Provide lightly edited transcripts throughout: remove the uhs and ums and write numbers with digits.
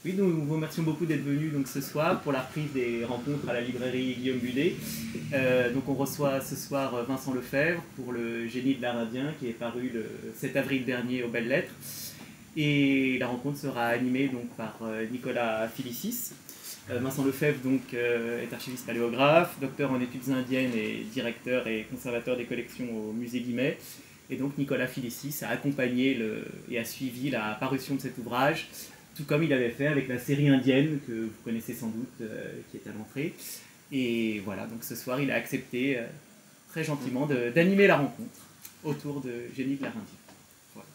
Oui, donc nous vous remercions beaucoup d'être venus donc, ce soir pour la reprise des rencontres à la librairie Guillaume Budet. Donc on reçoit ce soir Vincent Lefebvre pour le Génie de l'art indien qui est paru le 7 avril dernier aux Belles Lettres. Et la rencontre sera animée donc, par Nicolas Filicis. Vincent Lefebvre donc, est archiviste paléographe, docteur en études indiennes et directeur et conservateur des collections au musée Guimet. Et donc Nicolas Filicis a accompagné et a suivi la parution de cet ouvrage, tout comme il avait fait avec la série indienne que vous connaissez sans doute, qui est à l'entrée. Et voilà, donc ce soir il a accepté très gentiment d'animer la rencontre autour de Génie de l'art indien.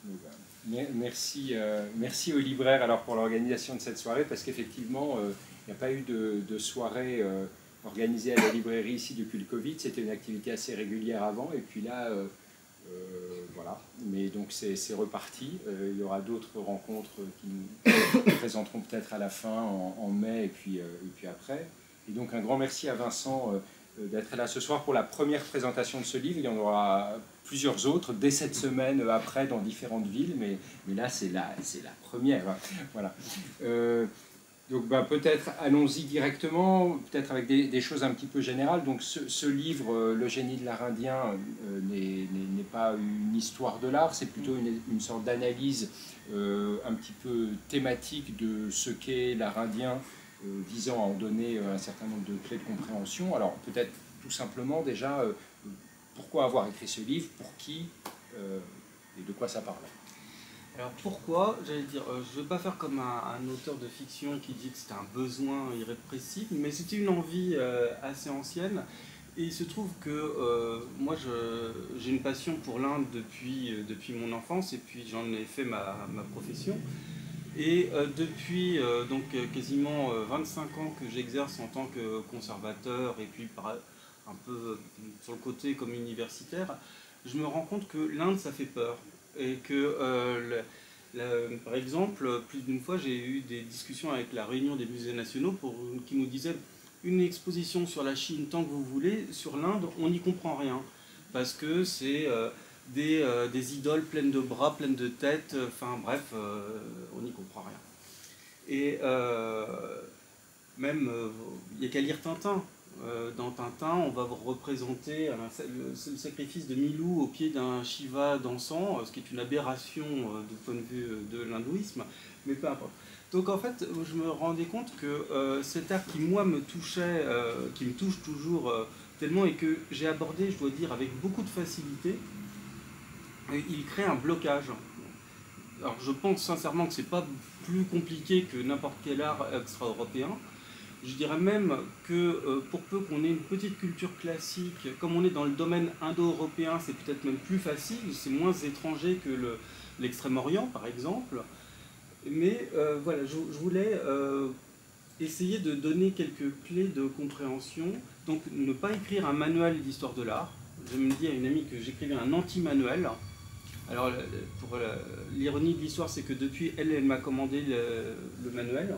Voilà. Merci aux libraires alors, pour l'organisation de cette soirée, parce qu'effectivement, il n'y a pas eu de soirée organisée à la librairie ici depuis le Covid. C'était une activité assez régulière avant, et puis là, voilà. Mais donc c'est reparti. Il y aura d'autres rencontres qui nous présenteront peut-être à la fin, en mai, et puis après. Et donc un grand merci à Vincent d'être là ce soir pour la première présentation de ce livre. Il y en aura plusieurs autres dès cette semaine après dans différentes villes, mais là c'est la première. Voilà. Donc peut-être allons-y directement, peut-être avec des choses un petit peu générales. Donc ce livre, Le Génie de l'art indien, n'est pas une histoire de l'art, c'est plutôt une sorte d'analyse un petit peu thématique de ce qu'est l'art indien, visant à en donner un certain nombre de clés de compréhension. Alors peut-être tout simplement déjà, pourquoi avoir écrit ce livre, pour qui et de quoi ça parle? Alors pourquoi, j'allais dire, je ne veux pas faire comme un auteur de fiction qui dit que c'était un besoin irrépressible, mais c'était une envie assez ancienne. Et il se trouve que moi j'ai une passion pour l'Inde depuis mon enfance, et puis j'en ai fait ma profession. Et depuis donc quasiment 25 ans que j'exerce en tant que conservateur, et puis un peu sur le côté comme universitaire, je me rends compte que l'Inde ça fait peur. Et que, par exemple, plus d'une fois, j'ai eu des discussions avec la réunion des musées nationaux qui nous disaient une exposition sur la Chine tant que vous voulez, sur l'Inde, on n'y comprend rien. Parce que c'est des idoles pleines de bras, pleines de têtes, enfin bref, on n'y comprend rien. Et même, il n'y a qu'à lire Tintin. Dans Tintin, on va vous représenter le sacrifice de Milou au pied d'un Shiva dansant, ce qui est une aberration du point de vue de l'hindouisme, mais peu importe. Donc en fait, je me rendais compte que cet art qui, moi, me touchait, qui me touche toujours tellement, et que j'ai abordé, je dois dire, avec beaucoup de facilité, il crée un blocage. Alors je pense sincèrement que c'est pas plus compliqué que n'importe quel art extra-européen. Je dirais même que pour peu qu'on ait une petite culture classique, comme on est dans le domaine indo-européen, c'est peut-être même plus facile, c'est moins étranger que l'Extrême-Orient par exemple. Mais voilà, je voulais essayer de donner quelques clés de compréhension. Donc ne pas écrire un manuel d'histoire de l'art. Je me dis à une amie que j'écrivais un anti-manuel. Alors pour l'ironie de l'histoire, c'est que depuis elle m'a commandé le manuel.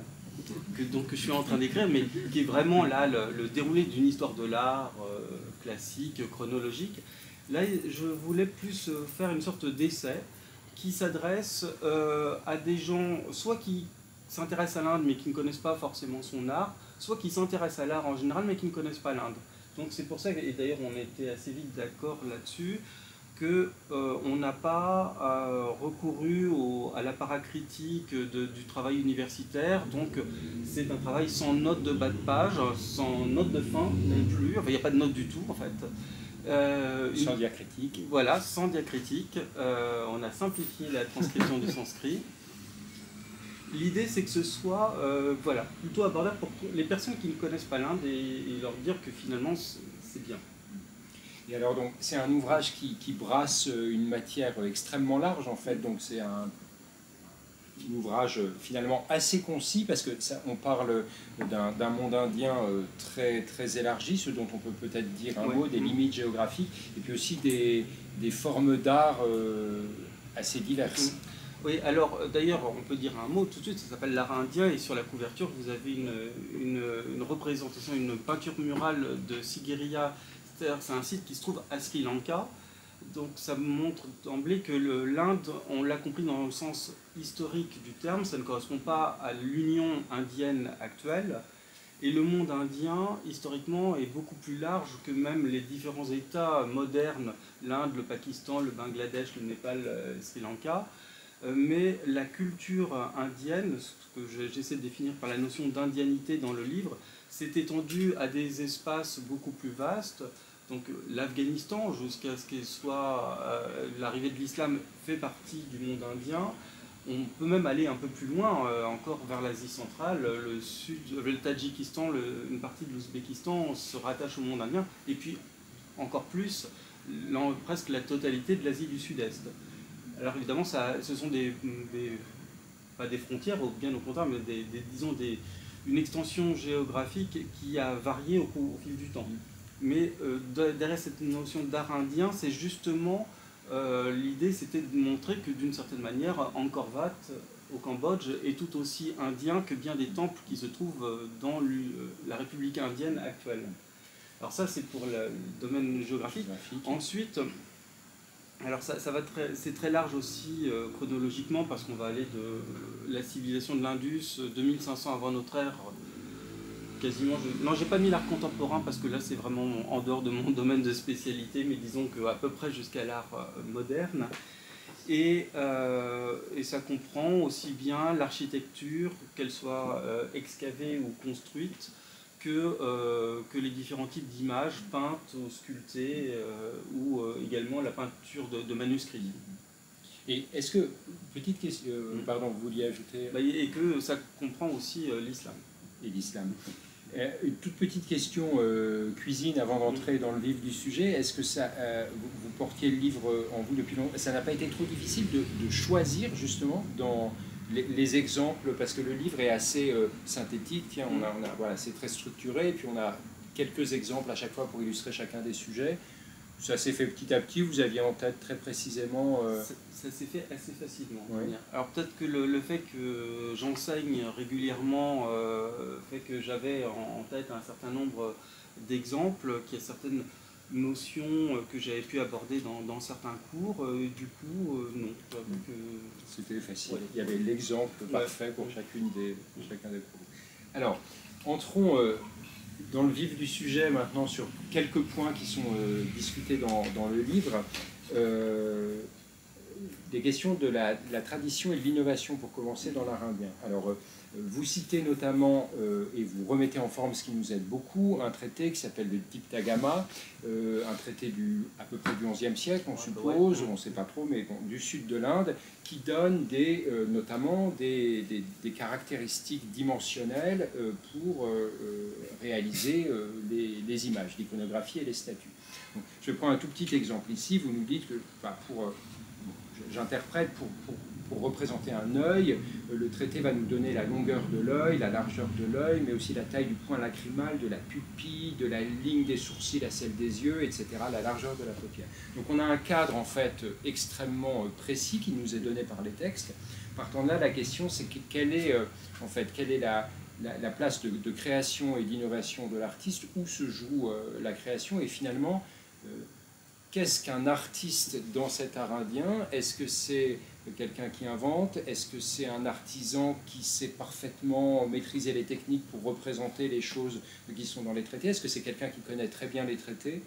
Donc je suis en train d'écrire, mais qui est vraiment là le déroulé d'une histoire de l'art classique, chronologique. Là, je voulais plus faire une sorte d'essai qui s'adresse à des gens, soit qui s'intéressent à l'Inde mais qui ne connaissent pas forcément son art, soit qui s'intéressent à l'art en général mais qui ne connaissent pas l'Inde. Donc c'est pour ça, et d'ailleurs on était assez vite d'accord là-dessus, qu'on n'a pas recouru à la paracritique du travail universitaire. Donc c'est un travail sans note de bas de page, sans note de fin non plus, enfin il n'y a pas de note du tout en fait. Sans diacritique. Voilà, sans diacritique. On a simplifié la transcription du sanskrit. L'idée c'est que ce soit voilà, plutôt abordable pour les personnes qui ne connaissent pas l'Inde, et leur dire que finalement c'est bien. Et alors, donc, c'est un ouvrage qui brasse une matière extrêmement large, en fait. Donc, c'est un ouvrage finalement assez concis, parce que on parle d'un monde indien très, très élargi, ce dont on peut peut-être dire un mot, des limites géographiques, et puis aussi des formes d'art assez diverses. Oui, alors d'ailleurs, on peut dire un mot tout de suite, ça s'appelle l'art indien, et sur la couverture, vous avez une représentation, une peinture murale de Sigiriya. C'est un site qui se trouve à Sri Lanka, donc ça montre d'emblée que l'Inde, on l'a compris dans le sens historique du terme, ça ne correspond pas à l'Union indienne actuelle. Et le monde indien, historiquement, est beaucoup plus large que même les différents États modernes, l'Inde, le Pakistan, le Bangladesh, le Népal, le Sri Lanka. Mais la culture indienne, ce que j'essaie de définir par la notion d'indianité dans le livre, s'est étendue à des espaces beaucoup plus vastes. Donc l'Afghanistan, jusqu'à ce qu'il soit l'arrivée de l'islam, fait partie du monde indien. On peut même aller un peu plus loin, encore vers l'Asie centrale, le sud, le Tadjikistan, une partie de l'Ouzbékistan se rattache au monde indien, et puis encore plus, presque la totalité de l'Asie du Sud-Est. Alors évidemment, ce sont pas des frontières, bien au contraire, mais disons une extension géographique qui a varié au fil du temps. Mais derrière cette notion d'art indien, c'est justement l'idée, c'était de montrer que d'une certaine manière, Angkor Wat au Cambodge est tout aussi indien que bien des temples qui se trouvent dans la République indienne actuelle. Alors ça, c'est pour le domaine géographique. Ensuite, alors c'est très large aussi chronologiquement, parce qu'on va aller de la civilisation de l'Indus, 2500 avant notre ère, quasiment. Non, j'ai pas mis l'art contemporain parce que là c'est vraiment en dehors de mon domaine de spécialité, mais disons qu'à peu près jusqu'à l'art moderne. Et ça comprend aussi bien l'architecture, qu'elle soit excavée ou construite, que les différents types d'images peintes ou sculptées, ou également la peinture de manuscrits. Et est-ce que, petite question, pardon, vous vouliez ajouter... Et que ça comprend aussi l'islam. Et l'islam. Une toute petite question cuisine avant d'entrer dans le vif du sujet. Est-ce que ça, vous portiez le livre en vous depuis longtemps? Ça n'a pas été trop difficile de choisir justement dans les exemples, parce que le livre est assez synthétique. Tiens, voilà, c'est très structuré, et puis on a quelques exemples à chaque fois pour illustrer chacun des sujets. Ça s'est fait petit à petit, vous aviez en tête très précisément... Ça s'est fait assez facilement. Oui. Alors peut-être que le fait que j'enseigne régulièrement fait que j'avais en tête un certain nombre d'exemples, qu'il y a certaines notions que j'avais pu aborder dans certains cours, du coup, non. C'était facile, ouais. Il y avait l'exemple parfait pour chacun des cours. Alors, entrons... dans le vif du sujet maintenant sur quelques points qui sont discutés dans le livre. Des questions de la tradition et de l'innovation pour commencer dans l'art indien. Alors, vous citez notamment, et vous remettez en forme ce qui nous aide beaucoup, un traité qui s'appelle le Diptagama, un traité à peu près du XIe siècle, on suppose, on ne sait pas trop, mais bon, du sud de l'Inde, qui donne notamment des caractéristiques dimensionnelles pour réaliser les images, l'iconographie et les statues. Donc, je prends un tout petit exemple ici, vous nous dites que j'interprète pour représenter un œil, le traité va nous donner la longueur de l'œil, la largeur de l'œil, mais aussi la taille du point lacrymal, de la pupille, de la ligne des sourcils à celle des yeux, etc., la largeur de la paupière. Donc on a un cadre en fait extrêmement précis qui nous est donné par les textes. Partant de là, la question c'est quelle est la place de création et d'innovation de l'artiste, où se joue la création, et finalement qu'est-ce qu'un artiste dans cet art indien? Est-ce que c'est quelqu'un qui invente? Est-ce que c'est un artisan qui sait parfaitement maîtriser les techniques pour représenter les choses qui sont dans les traités? Est-ce que c'est quelqu'un qui connaît très bien les traités?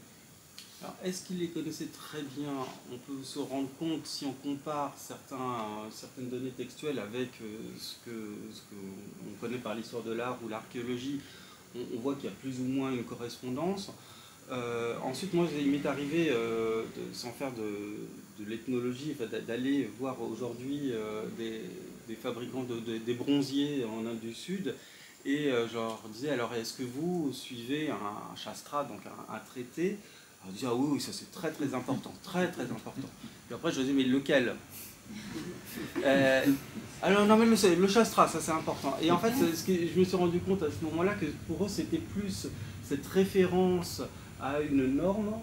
Alors, est-ce qu'il les connaissait très bien? On peut se rendre compte, si on compare certaines données textuelles avec ce qu'on connaît par l'histoire de l'art ou l'archéologie, on voit qu'il y a plus ou moins une correspondance. Ensuite, moi, il m'est arrivé, sans faire de l'ethnologie, d'aller voir aujourd'hui des fabricants des bronziers en Inde du Sud, et je leur disais, alors est-ce que vous suivez un shastra, donc un traité? Alors, ils disaient, ah oui, ça c'est très très important, très très important. Puis après, je leur disais, mais lequel? Alors non, mais le shastra, ça c'est important. Et en fait, je me suis rendu compte à ce moment-là que pour eux, c'était plus cette référence à une norme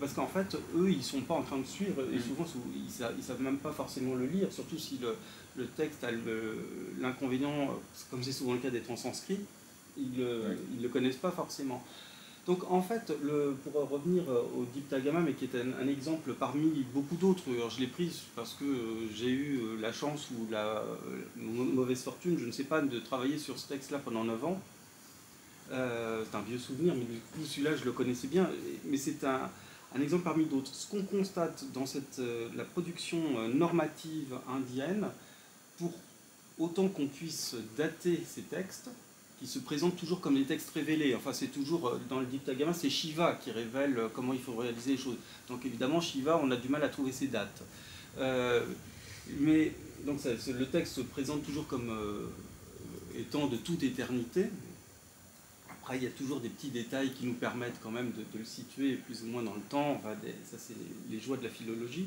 parce qu'en fait, eux, ils ne sont pas en train de suivre, et souvent, ils ne savent même pas forcément le lire, surtout si le texte a l'inconvénient, comme c'est souvent le cas d'être en sanskrit, ils ne le connaissent pas forcément. Donc en fait, pour revenir au diptagama, mais qui est un exemple parmi beaucoup d'autres, alors je l'ai pris parce que j'ai eu la chance ou la mauvaise fortune, je ne sais pas, de travailler sur ce texte-là pendant 9 ans. C'est un vieux souvenir, mais du coup celui-là je le connaissais bien, mais c'est un exemple parmi d'autres. Ce qu'on constate dans la production normative indienne, pour autant qu'on puisse dater ces textes, qui se présentent toujours comme des textes révélés. Enfin, c'est toujours, dans le diptagama, c'est Shiva qui révèle comment il faut réaliser les choses. Donc évidemment, Shiva, on a du mal à trouver ses dates. Mais donc le texte se présente toujours comme étant de toute éternité. Après, il y a toujours des petits détails qui nous permettent quand même de le situer plus ou moins dans le temps. Enfin, ça, c'est les joies de la philologie.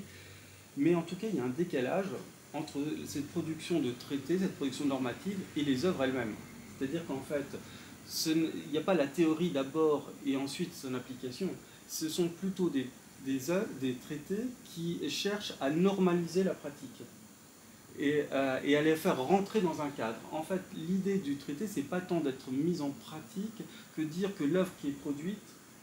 Mais en tout cas, il y a un décalage entre cette production de traités, cette production normative, et les œuvres elles-mêmes. C'est-à-dire qu'en fait, il n'y a pas la théorie d'abord et ensuite son application. Ce sont plutôt des œuvres, des traités qui cherchent à normaliser la pratique et à les faire rentrer dans un cadre. En fait, l'idée du traité, c'est pas tant d'être mise en pratique que dire que l'œuvre qui est produite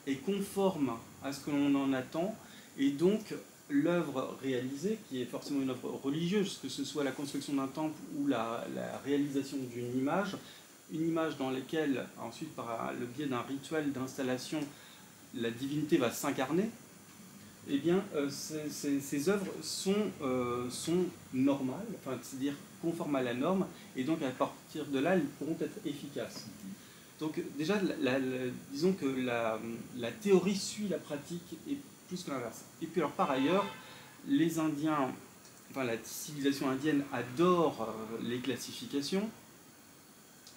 est conforme à ce que l'on en attend, et donc l'œuvre réalisée, qui est forcément une œuvre religieuse, que ce soit la construction d'un temple ou la réalisation d'une image dans laquelle, ensuite, par le biais d'un rituel d'installation, la divinité va s'incarner, eh bien, ces œuvres sont normales, enfin, c'est-à-dire conformes à la norme, et donc à partir de là, elles pourront être efficaces. Donc déjà, disons que la théorie suit la pratique, et plus que l'inverse. Et puis alors, par ailleurs, les Indiens, enfin la civilisation indienne adore les classifications.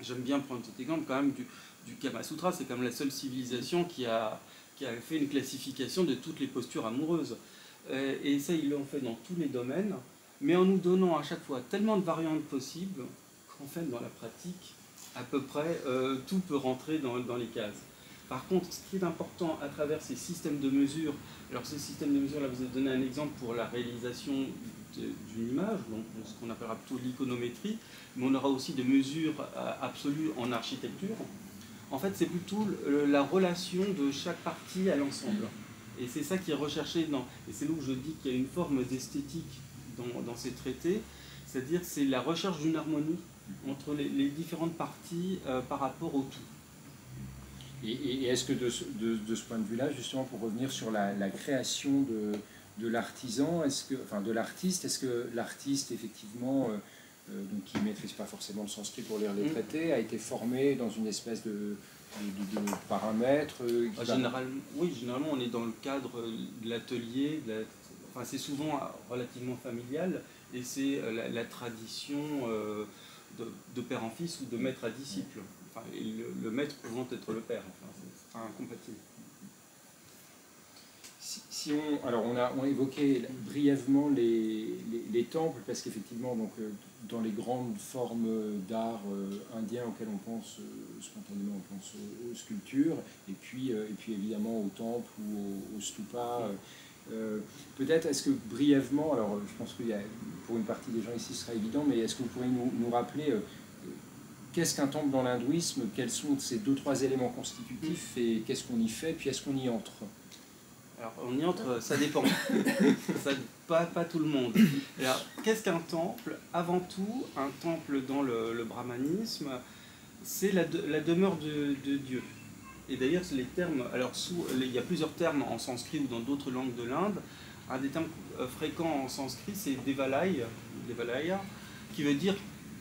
J'aime bien prendre cet exemple quand même du Kama Sutra, c'est quand même la seule civilisation qui a fait une classification de toutes les postures amoureuses. Et ça, ils l'ont fait dans tous les domaines, mais en nous donnant à chaque fois tellement de variantes possibles qu'en fait, dans la pratique, à peu près, tout peut rentrer dans les cases. Par contre, ce qui est important à travers ces systèmes de mesure, alors ces systèmes de mesure, là vous avez donné un exemple pour la réalisation d'une image, donc ce qu'on appellera plutôt l'iconométrie, mais on aura aussi des mesures absolues en architecture. En fait, c'est plutôt la relation de chaque partie à l'ensemble. Et c'est ça qui est recherché et c'est là où je dis qu'il y a une forme d'esthétique dans ces traités, c'est-à-dire c'est la recherche d'une harmonie entre les différentes parties par rapport au tout. Et est-ce que de ce point de vue-là, justement, pour revenir sur la création de l'artisan, enfin de l'artiste, est-ce que l'artiste, effectivement, donc qui ne maîtrise pas forcément le sanskrit pour lire les traités, a été formé dans une espèce de paramètres Oui, généralement on est dans le cadre de l'atelier, enfin, c'est souvent relativement familial, et c'est la tradition de père en fils ou de maître à disciple. Enfin, et le maître pouvant être le père, enfin, c'est incompatible. Alors on a évoqué brièvement les temples, parce qu'effectivement, donc, dans les grandes formes d'art indien auxquelles on pense spontanément, on pense aux sculptures, et puis évidemment aux temples ou aux stupas. Peut-être, est-ce que brièvement, alors je pense qu'il y a, pour une partie des gens ici ce sera évident, mais est-ce que vous pourriez nous rappeler qu'est-ce qu'un temple dans l'hindouisme, quels sont ces 2-3 éléments constitutifs, et qu'est-ce qu'on y fait, puis est-ce qu'on y entre? Alors, on y entre, ça dépend. Pas tout le monde. Alors, qu'est-ce qu'un temple? Avant tout, un temple dans le brahmanisme, c'est la demeure de Dieu. Et d'ailleurs, les termes, alors il y a plusieurs termes en sanskrit ou dans d'autres langues de l'Inde. Un des termes fréquents en sanskrit, c'est Devalaya, qui veut dire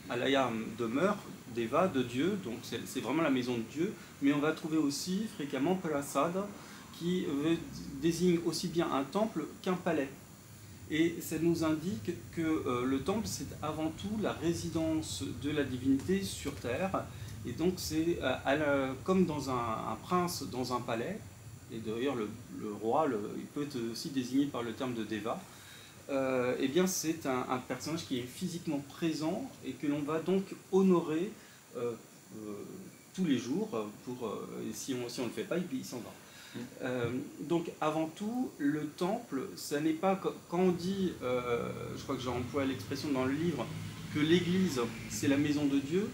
Alaya, demeure, Deva, de Dieu, donc c'est vraiment la maison de Dieu. Mais on va trouver aussi fréquemment Prasada, qui désigne aussi bien un temple qu'un palais. Et ça nous indique que le temple, c'est avant tout la résidence de la divinité sur terre. Et donc c'est comme dans un prince dans un palais, et d'ailleurs le roi, il peut être aussi désigné par le terme de Deva, eh bien c'est un personnage qui est physiquement présent et que l'on va donc honorer tous les jours, et si on ne le fait pas, il s'en va. Donc avant tout, le temple, ça n'est pas, quand on dit, je crois que j'ai employé l'expression dans le livre, que l'église c'est la maison de Dieu,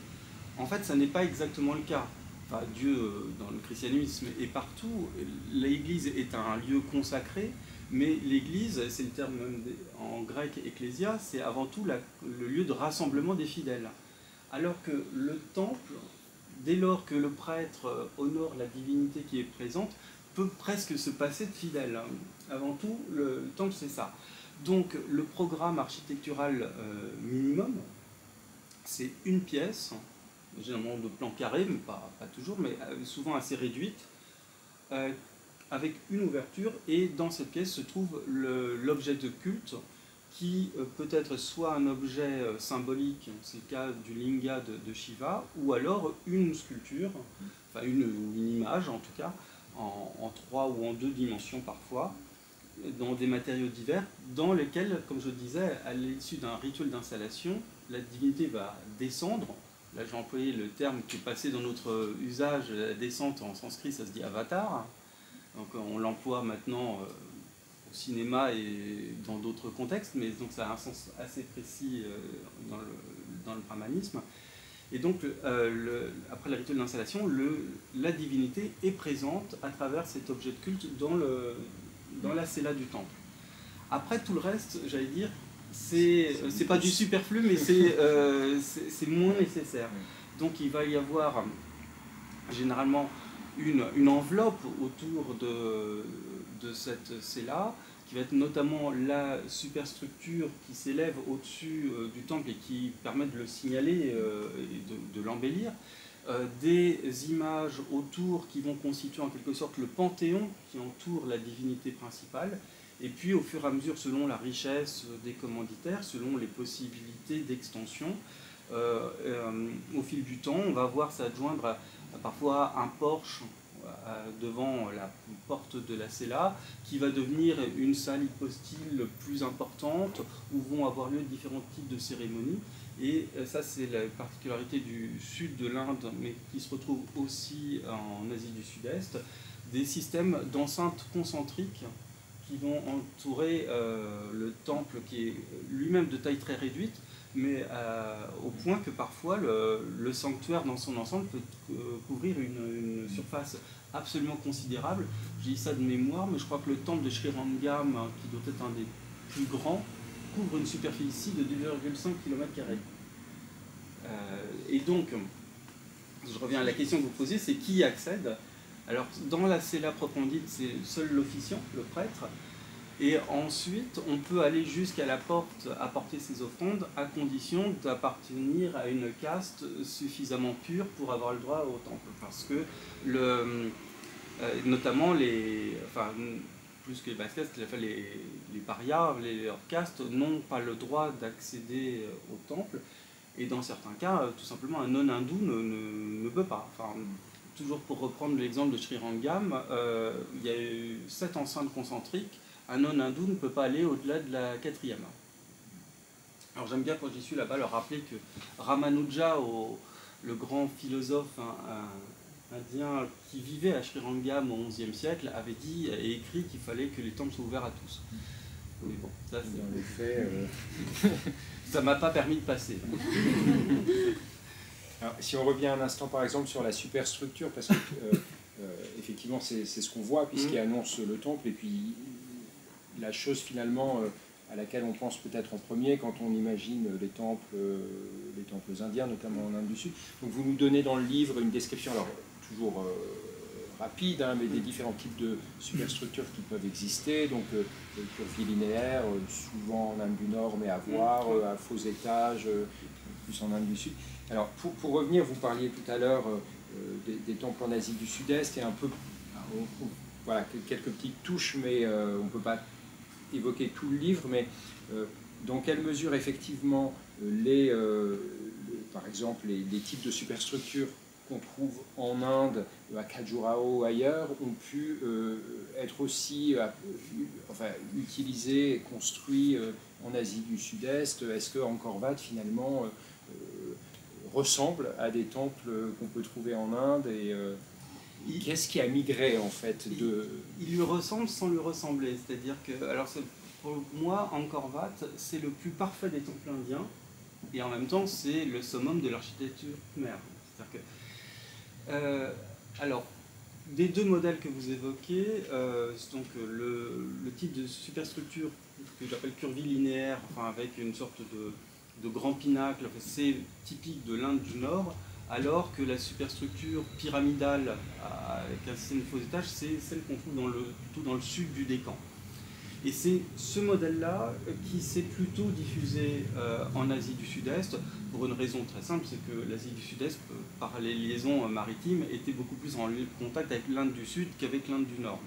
en fait ça n'est pas exactement le cas. enfin, Dieu dans le christianisme est partout. L'église est un lieu consacré, mais l'église, c'est le terme même en grec ecclésia, c'est avant tout le lieu de rassemblement des fidèles. Alors que le temple, dès lors que le prêtre honore la divinité qui est présente, peut presque se passer de fidèles. Avant tout, le temple, c'est ça. Donc le programme architectural minimum, c'est une pièce, généralement de plan carré, mais pas toujours, mais souvent assez réduite, avec une ouverture, et dans cette pièce se trouve l'objet de culte, qui peut être soit un objet symbolique, c'est le cas du linga de Shiva, ou alors une sculpture, enfin une image en tout cas, en 3 ou en 2 dimensions parfois, dans des matériaux divers, dans lesquels, comme je disais, à l'issue d'un rituel d'installation, la divinité va descendre. Là, j'ai employé le terme qui est passé dans notre usage, la descente en sanskrit, ça se dit avatar. Donc on l'emploie maintenant au cinéma et dans d'autres contextes, mais donc ça a un sens assez précis dans le brahmanisme. Et donc, après le rituel d'installation, la divinité est présente à travers cet objet de culte dans la cella du temple. Après, tout le reste, j'allais dire, c'est pas du superflu, mais c'est moins nécessaire. Donc il va y avoir généralement une enveloppe autour de cette cella, qui va être notamment la superstructure qui s'élève au-dessus du temple et qui permet de le signaler et de l'embellir. Des images autour qui vont constituer en quelque sorte le panthéon qui entoure la divinité principale. Et puis au fur et à mesure, selon la richesse des commanditaires, selon les possibilités d'extension, au fil du temps, on va voir s'adjoindre parfois un porche devant la porte de la cella, qui va devenir une salle hypostyle plus importante, où vont avoir lieu différents types de cérémonies. Et ça, c'est la particularité du sud de l'Inde, mais qui se retrouve aussi en Asie du Sud-Est, des systèmes d'enceintes concentriques qui vont entourer le temple, qui est lui-même de taille très réduite, mais au point que parfois le sanctuaire dans son ensemble peut couvrir une surface absolument considérable. J'ai dit ça de mémoire, mais je crois que le temple de Srirangam, qui doit être un des plus grands, couvre une superficie de 2,5 km². Et donc, je reviens à la question que vous posez, c'est qui y accède? Alors, dans la cella proprement dite, c'est seul l'officiant, le prêtre. Et ensuite, on peut aller jusqu'à la porte apporter ses offrandes, à condition d'appartenir à une caste suffisamment pure pour avoir le droit au temple. Parce que, notamment, plus que les basses castes, les parias, les castes, n'ont pas le droit d'accéder au temple. Et dans certains cas, tout simplement, un non-hindou ne peut pas. Enfin, toujours pour reprendre l'exemple de Srirangam, il y a eu 7 enceintes concentriques. Un non-hindou ne peut pas aller au-delà de la 4e. Alors j'aime bien, quand j'y suis là-bas, leur rappeler que Ramanuja, le grand philosophe indien qui vivait à Srirangam au XIe siècle, avait dit et écrit qu'il fallait que les temples soient ouverts à tous. Mais bon, ça c'est dans les faits. Ça m'a pas permis de passer. Alors, si on revient un instant par exemple sur la superstructure, parce que effectivement c'est ce qu'on voit puisqu'il annonce le temple, et puis la chose finalement à laquelle on pense peut-être en premier quand on imagine les temples indiens, notamment en Inde du Sud. Donc vous nous donnez dans le livre une description, alors toujours rapide, mais des différents types de superstructures qui peuvent exister, donc curvilinéaires, souvent en Inde du Nord, mais à voir, à faux étages, plus en Inde du Sud. Alors pour revenir, vous parliez tout à l'heure des temples en Asie du Sud-Est, et un peu, voilà, quelques petites touches, mais on ne peut pas évoquer tout le livre, mais dans quelle mesure effectivement par exemple les types de superstructures qu'on trouve en Inde, à Khajuraho, ailleurs, ont pu être aussi utilisés et construits en Asie du Sud-Est. Est-ce que Angkor Wat finalement ressemble à des temples qu'on peut trouver en Inde, et qu'est-ce qui a migré en fait il lui ressemble sans lui ressembler, c'est-à-dire que, alors pour moi, Angkor Wat, c'est le plus parfait des temples indiens, et en même temps c'est le summum de l'architecture khmère. C'est-à-dire que Alors, des deux modèles que vous évoquez, donc le type de superstructure que j'appelle curvilinéaire, enfin avec une sorte de grand pinacle, c'est typique de l'Inde du Nord, alors que la superstructure pyramidale avec un système de faux étages, c'est celle qu'on trouve plutôt dans le sud du Décan. Et c'est ce modèle-là qui s'est plutôt diffusé en Asie du Sud-Est, pour une raison très simple, c'est que l'Asie du Sud-Est, par les liaisons maritimes, était beaucoup plus en contact avec l'Inde du Sud qu'avec l'Inde du Nord.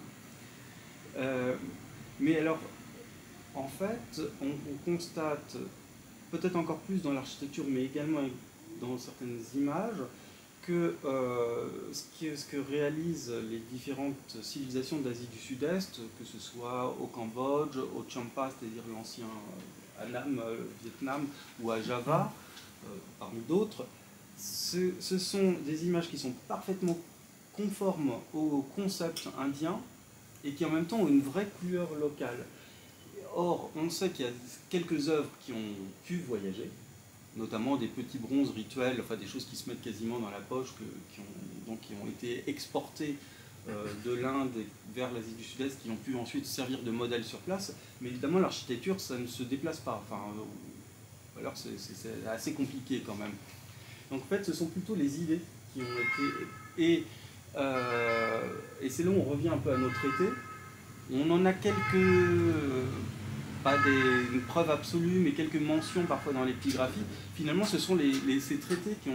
Mais alors, en fait, on constate, peut-être encore plus dans l'architecture, mais également dans certaines images, que ce que réalisent les différentes civilisations d'Asie du Sud-Est, que ce soit au Cambodge, au Champa, c'est-à-dire l'ancien Annam, Vietnam, ou à Java, parmi d'autres, ce sont des images qui sont parfaitement conformes au concept indien et qui en même temps ont une vraie couleur locale. Or, on sait qu'il y a quelques œuvres qui ont pu voyager, notamment des petits bronzes rituels, enfin des choses qui se mettent quasiment dans la poche, qui ont été exportées de l'Inde vers l'Asie du Sud-Est, qui ont pu ensuite servir de modèle sur place. Mais évidemment, l'architecture, ça ne se déplace pas. Enfin, alors c'est assez compliqué quand même. Donc en fait, ce sont plutôt les idées qui ont été... Et c'est là où on revient un peu à nos traités. On en a quelques... pas une preuve absolue, mais quelques mentions parfois dans l'épigraphie. Finalement, ce sont ces traités qui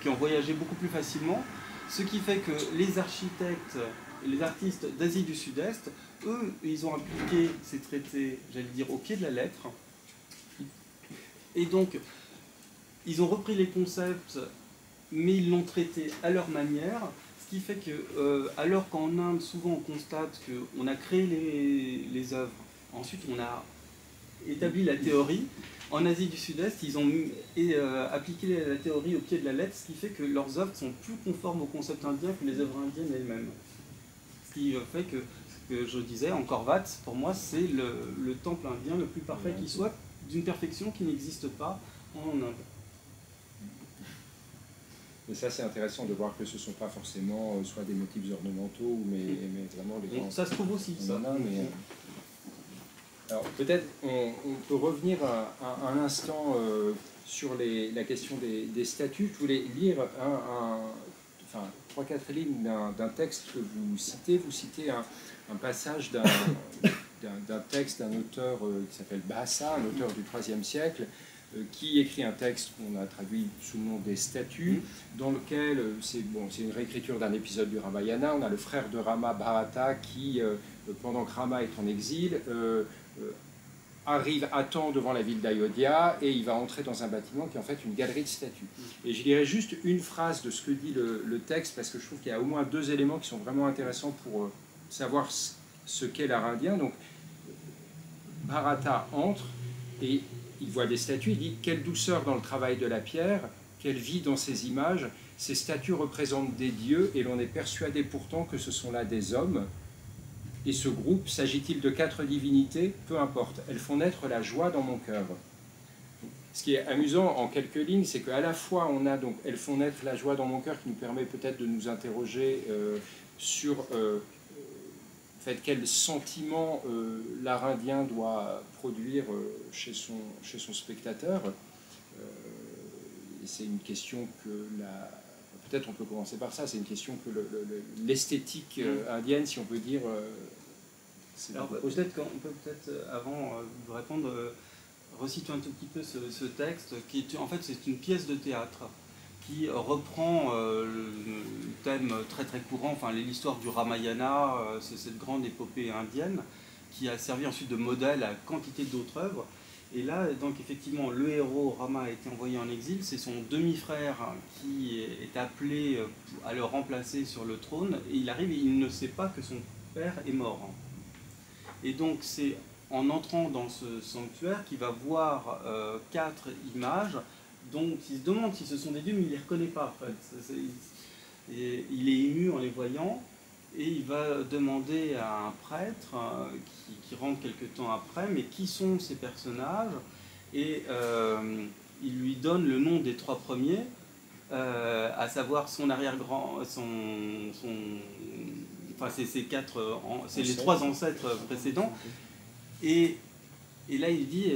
ont voyagé beaucoup plus facilement, ce qui fait que les architectes et les artistes d'Asie du Sud-Est, eux, ils ont appliqué ces traités, j'allais dire, au pied de la lettre. Et donc, ils ont repris les concepts, mais ils l'ont traité à leur manière, ce qui fait que, alors qu'en Inde, souvent on constate qu'on a créé les œuvres, ensuite on a établi la théorie, en Asie du Sud-Est, ils ont appliqué la théorie au pied de la lettre, ce qui fait que leurs œuvres sont plus conformes au concept indien que les œuvres indiennes elles-mêmes. Ce qui fait que, ce que je disais, Angkor Wat, pour moi, c'est le temple indien le plus parfait qui soit, d'une perfection qui n'existe pas en Inde. Et ça, c'est intéressant de voir que ce ne sont pas forcément soit des motifs ornementaux, mais vraiment les grands... Ça se trouve aussi, ça. Alors, peut-être on peut revenir un instant sur la question des statues. Je voulais lire 3-4 lignes d'un texte que vous citez. Vous citez un passage d'un texte d'un auteur qui s'appelle Bhasa, un auteur du IIIe siècle, qui écrit un texte qu'on a traduit sous le nom des statues, dans lequel c'est une réécriture d'un épisode du Ramayana. On a le frère de Rama, Bharata, qui, pendant que Rama est en exil, arrive à temps devant la ville d'Ayodhya et il va entrer dans un bâtiment qui est en fait une galerie de statues. Et je dirais juste une phrase de ce que dit le texte, parce que je trouve qu'il y a au moins 2 éléments qui sont vraiment intéressants pour savoir ce qu'est l'art indien. Donc, Bharata entre et il voit des statues, il dit « Quelle douceur dans le travail de la pierre, quelle vie dans ces images, ces statues représentent des dieux et l'on est persuadé pourtant que ce sont là des hommes. Et ce groupe, s'agit-il de 4 divinités? Peu importe, elles font naître la joie dans mon cœur. » Ce qui est amusant en quelques lignes, c'est qu'à la fois on a donc « Elles font naître la joie dans mon cœur » qui nous permet peut-être de nous interroger sur quel sentiment l'art indien doit produire chez son spectateur. C'est une question que peut-être on peut commencer par ça, c'est une question que l'esthétique indienne, si on peut dire... Alors peut-être qu'on peut avant de répondre, resituer un tout petit peu ce texte, qui est, en fait c'est une pièce de théâtre, qui reprend le thème très très courant, enfin l'histoire du Ramayana, c'est cette grande épopée indienne, qui a servi ensuite de modèle à quantité d'autres œuvres. Et là, donc effectivement, le héros Rama a été envoyé en exil, c'est son demi-frère qui est appelé à le remplacer sur le trône, et il arrive et il ne sait pas que son père est mort. Et donc c'est en entrant dans ce sanctuaire qu'il va voir 4 images, dont il se demande si ce sont des dieux, mais il ne les reconnaît pas en fait. Et il est ému en les voyant, et il va demander à un prêtre qui rentre quelque temps après, mais qui sont ces personnages, et il lui donne le nom des 3 premiers, à savoir son arrière-grand, enfin c'est les 3 ancêtres précédents. Et là, il dit,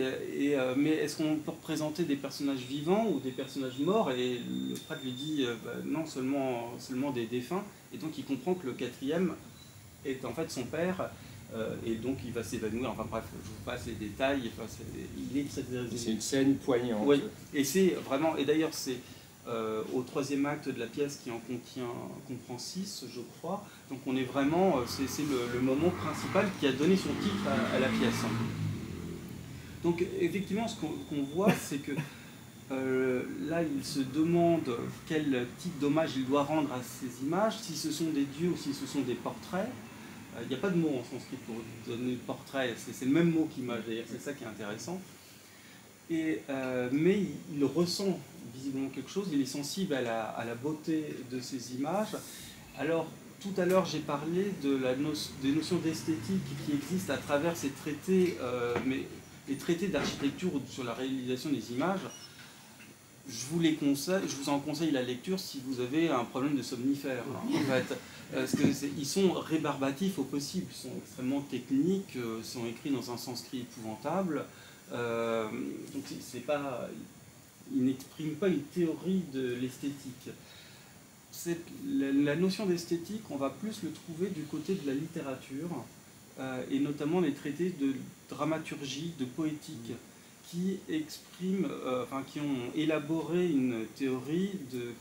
mais est-ce qu'on peut représenter des personnages vivants ou des personnages morts? Et le prêtre lui dit, non, seulement des défunts. Et donc, il comprend que le 4e est en fait son père, et donc il va s'évanouir. Enfin bref, je vous passe les détails. Enfin, c'est une scène poignante. Oui, et c'est vraiment, et d'ailleurs, c'est au 3e acte de la pièce qui en comprend 6, je crois. Donc, on est vraiment, c'est le moment principal qui a donné son titre à la pièce. Donc effectivement, ce qu'on voit, c'est que là, il se demande quel type d'hommage il doit rendre à ces images, si ce sont des dieux ou si ce sont des portraits. Il n'y a pas de mot en sanskrit pour donner portrait, c'est le même mot qu'image, d'ailleurs, c'est ça qui est intéressant. Mais il ressent visiblement quelque chose, il est sensible à la beauté de ces images. Alors, tout à l'heure, j'ai parlé des notions d'esthétique qui existent à travers ces traités, mais les traités d'architecture sur la réalisation des images. Je vous en conseille la lecture si vous avez un problème de somnifère, en fait. Parce qu'ils sont rébarbatifs au possible, ils sont extrêmement techniques, sont écrits dans un sanskrit épouvantable. Donc ils n'expriment pas une théorie de l'esthétique. La notion d'esthétique, on va plus le trouver du côté de la littérature, et notamment les traités de dramaturgie, de poétique, qui expriment, qui ont élaboré une théorie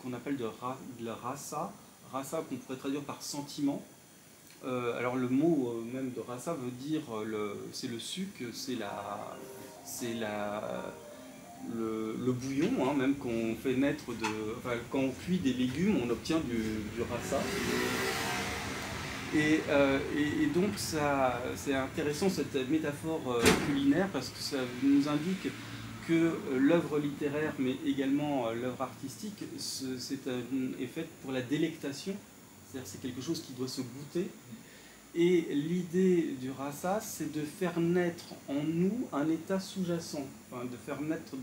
qu'on appelle de la rasa qu'on pourrait traduire par sentiment. Alors le mot même de rasa veut dire, c'est le suc, c'est le bouillon, même qu'on fait naître quand on cuit des légumes, on obtient du rasa. Et donc c'est intéressant cette métaphore culinaire parce que ça nous indique que l'œuvre littéraire, mais également l'œuvre artistique, est faite pour la délectation, c'est-à-dire c'est quelque chose qui doit se goûter. Et l'idée du rasa, c'est de faire naître en nous un état sous-jacent, de faire naître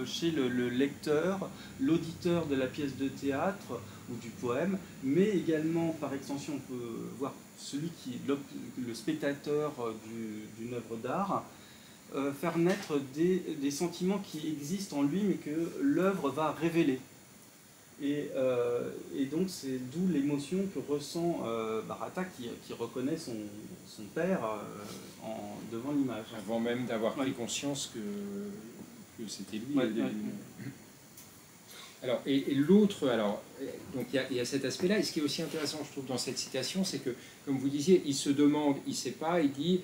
chez le lecteur, l'auditeur de la pièce de théâtre ou du poème, mais également, par extension, on peut voir celui qui est le spectateur d'une œuvre d'art, faire naître des sentiments qui existent en lui, mais que l'œuvre va révéler. Et donc c'est d'où l'émotion que ressent Bharata qui reconnaît son père devant l'image. Avant même d'avoir pris conscience que c'était lui. Ouais. Alors, et l'autre, donc il y a cet aspect-là, et ce qui est aussi intéressant, je trouve, dans cette citation, c'est que, comme vous disiez, il se demande, il ne sait pas, il dit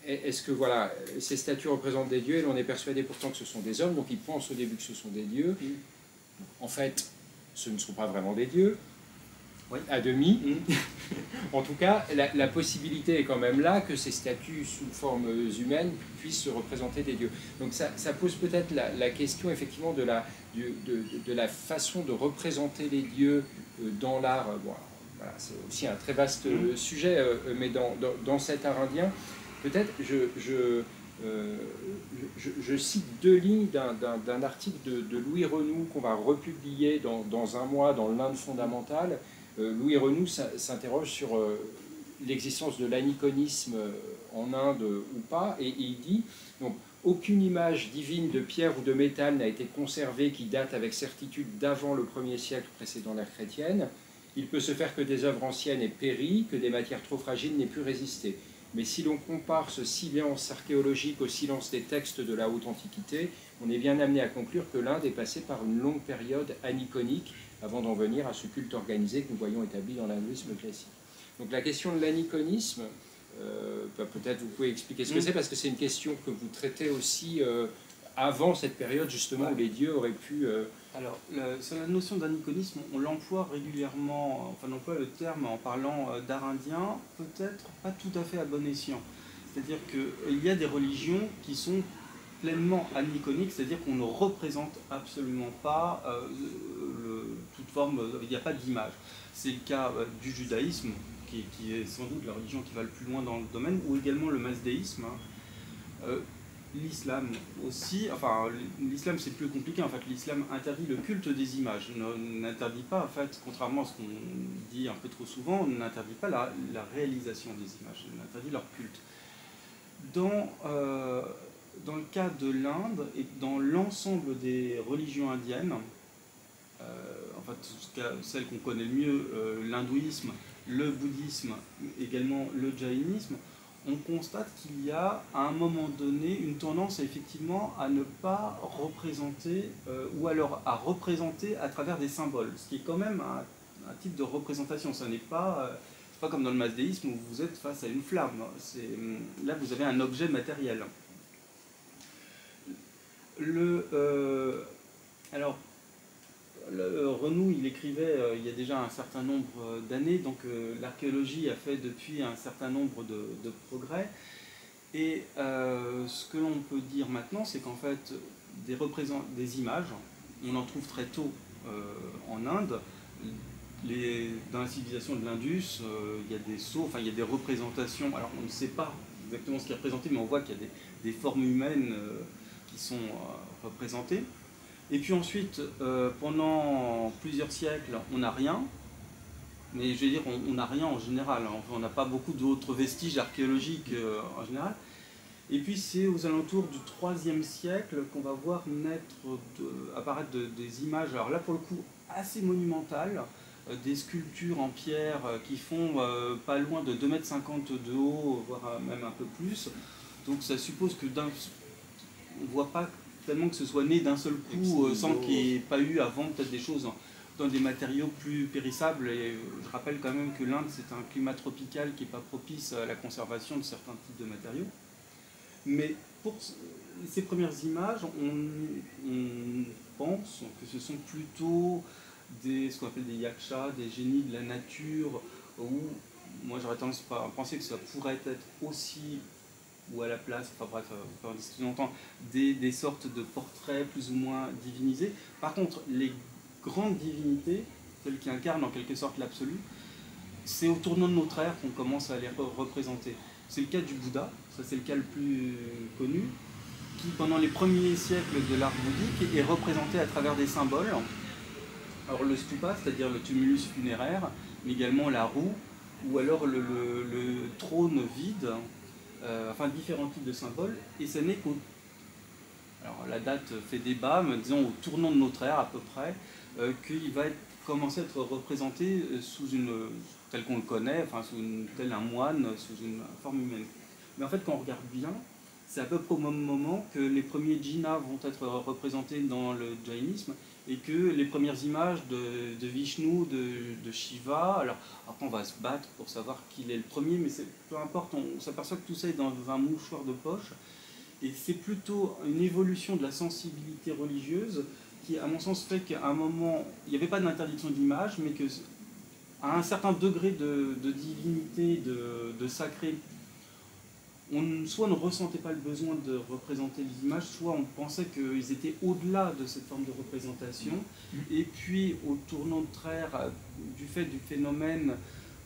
est-ce que voilà, ces statues représentent des dieux, et l'on est persuadé pourtant que ce sont des hommes, donc il pense au début que ce sont des dieux. En fait, ce ne sont pas vraiment des dieux, à demi. En tout cas, la possibilité est quand même là que ces statues sous forme humaine puissent se représenter des dieux. Donc ça pose peut-être la question effectivement de la façon de représenter les dieux dans l'art. Bon, voilà, c'est aussi un très vaste sujet, mais dans cet art indien, peut-être je cite 2 lignes d'un article de Louis Renoux qu'on va republier dans un mois dans l'Inde fondamentale. Louis Renoux s'interroge sur l'existence de l'aniconisme en Inde ou pas, et il dit donc, aucune image divine de pierre ou de métal n'a été conservée qui date avec certitude d'avant le 1er siècle précédant l'ère chrétienne. Il peut se faire que des œuvres anciennes aient péri, que des matières trop fragiles n'aient pu résister. Mais si l'on compare ce silence archéologique au silence des textes de la haute antiquité, on est bien amené à conclure que l'Inde est passée par une longue période aniconique avant d'en venir à ce culte organisé que nous voyons établi dans l'hindouisme classique. Donc la question de l'aniconisme, peut-être vous pouvez expliquer ce que c'est, parce que c'est une question que vous traitez aussi avant cette période justement où les dieux auraient pu... Alors, sur la notion d'aniconisme, on l'emploie régulièrement, on emploie le terme en parlant d'art indien, peut-être pas tout à fait à bon escient. C'est-à-dire qu'il y a des religions qui sont pleinement aniconiques, c'est-à-dire qu'on ne représente absolument pas toute forme, il n'y a pas d'image. C'est le cas du judaïsme, qui est sans doute la religion qui va le plus loin dans le domaine, ou également le masdéisme. l'islam aussi, enfin l'islam c'est plus compliqué en fait, l'islam interdit le culte des images, n'interdit pas en fait, contrairement à ce qu'on dit un peu trop souvent, n'interdit pas la réalisation des images, n'interdit leur culte. Dans le cas de l'Inde et dans l'ensemble des religions indiennes, en fait celles qu'on connaît le mieux, l'hindouisme, le bouddhisme, également le jaïnisme, on constate qu'il y a à un moment donné une tendance effectivement à ne pas représenter, ou alors à représenter à travers des symboles, ce qui est quand même un type de représentation. Ce n'est pas, comme dans le masdéisme où vous êtes face à une flamme. Là, vous avez un objet matériel. Alors, Renoux, il écrivait il y a déjà un certain nombre d'années, donc l'archéologie a fait depuis un certain nombre de progrès. Et ce que l'on peut dire maintenant, c'est qu'en fait, des images, on en trouve très tôt en Inde. Dans la civilisation de l'Indus, il y a des sceaux, enfin il y a des représentations. Alors on ne sait pas exactement ce qui est représenté, mais on voit qu'il y a des formes humaines qui sont représentées. Et puis ensuite, pendant plusieurs siècles, on n'a rien. Mais je veux dire, on n'a rien en général. Enfin, on n'a pas beaucoup d'autres vestiges archéologiques en général. Et puis c'est aux alentours du IIIe siècle qu'on va voir apparaître des images, alors là pour le coup assez monumentales, des sculptures en pierre qui font pas loin de 2,50 m de haut, voire même un peu plus. Donc ça suppose que on ne voit pas tellement que ce soit né d'un seul coup, sans qu'il n'y ait pas eu avant peut-être des choses dans des matériaux plus périssables. Et je rappelle quand même que l'Inde, c'est un climat tropical qui n'est pas propice à la conservation de certains types de matériaux. Mais pour ces premières images, on pense que ce sont plutôt ce qu'on appelle des yakshas, des génies de la nature, où moi j'aurais tendance à penser que ça pourrait être aussi, ou à la place, enfin bref, on peut en discuter longtemps, des sortes de portraits plus ou moins divinisés. Par contre, les grandes divinités, celles qui incarnent en quelque sorte l'absolu, c'est au tournant de notre ère qu'on commence à les représenter. C'est le cas du Bouddha, ça c'est le cas le plus connu, qui pendant les premiers siècles de l'art bouddhique est représenté à travers des symboles. Alors le stupa, c'est-à-dire le tumulus funéraire, mais également la roue, ou alors le trône vide, enfin différents types de symboles, et ce n'est qu'au... Alors la date fait débat, mais disons au tournant de notre ère à peu près, qu'il va commencer à être représenté sous une... tel qu'on le connaît, enfin tel un moine, sous une forme humaine. Mais en fait quand on regarde bien, c'est à peu près au même moment que les premiers djinas vont être représentés dans le jainisme, et que les premières images de Vishnu, de Shiva, alors après on va se battre pour savoir qui est le premier, mais peu importe, on s'aperçoit que tout ça est dans un mouchoir de poche, et c'est plutôt une évolution de la sensibilité religieuse qui, à mon sens, fait qu'à un moment, il n'y avait pas d'interdiction d'image, mais qu'à un certain degré de divinité, de sacré, soit on ne ressentait pas le besoin de représenter les images, soit on pensait qu'ils étaient au-delà de cette forme de représentation. Et puis, au tournant de ère, du fait du phénomène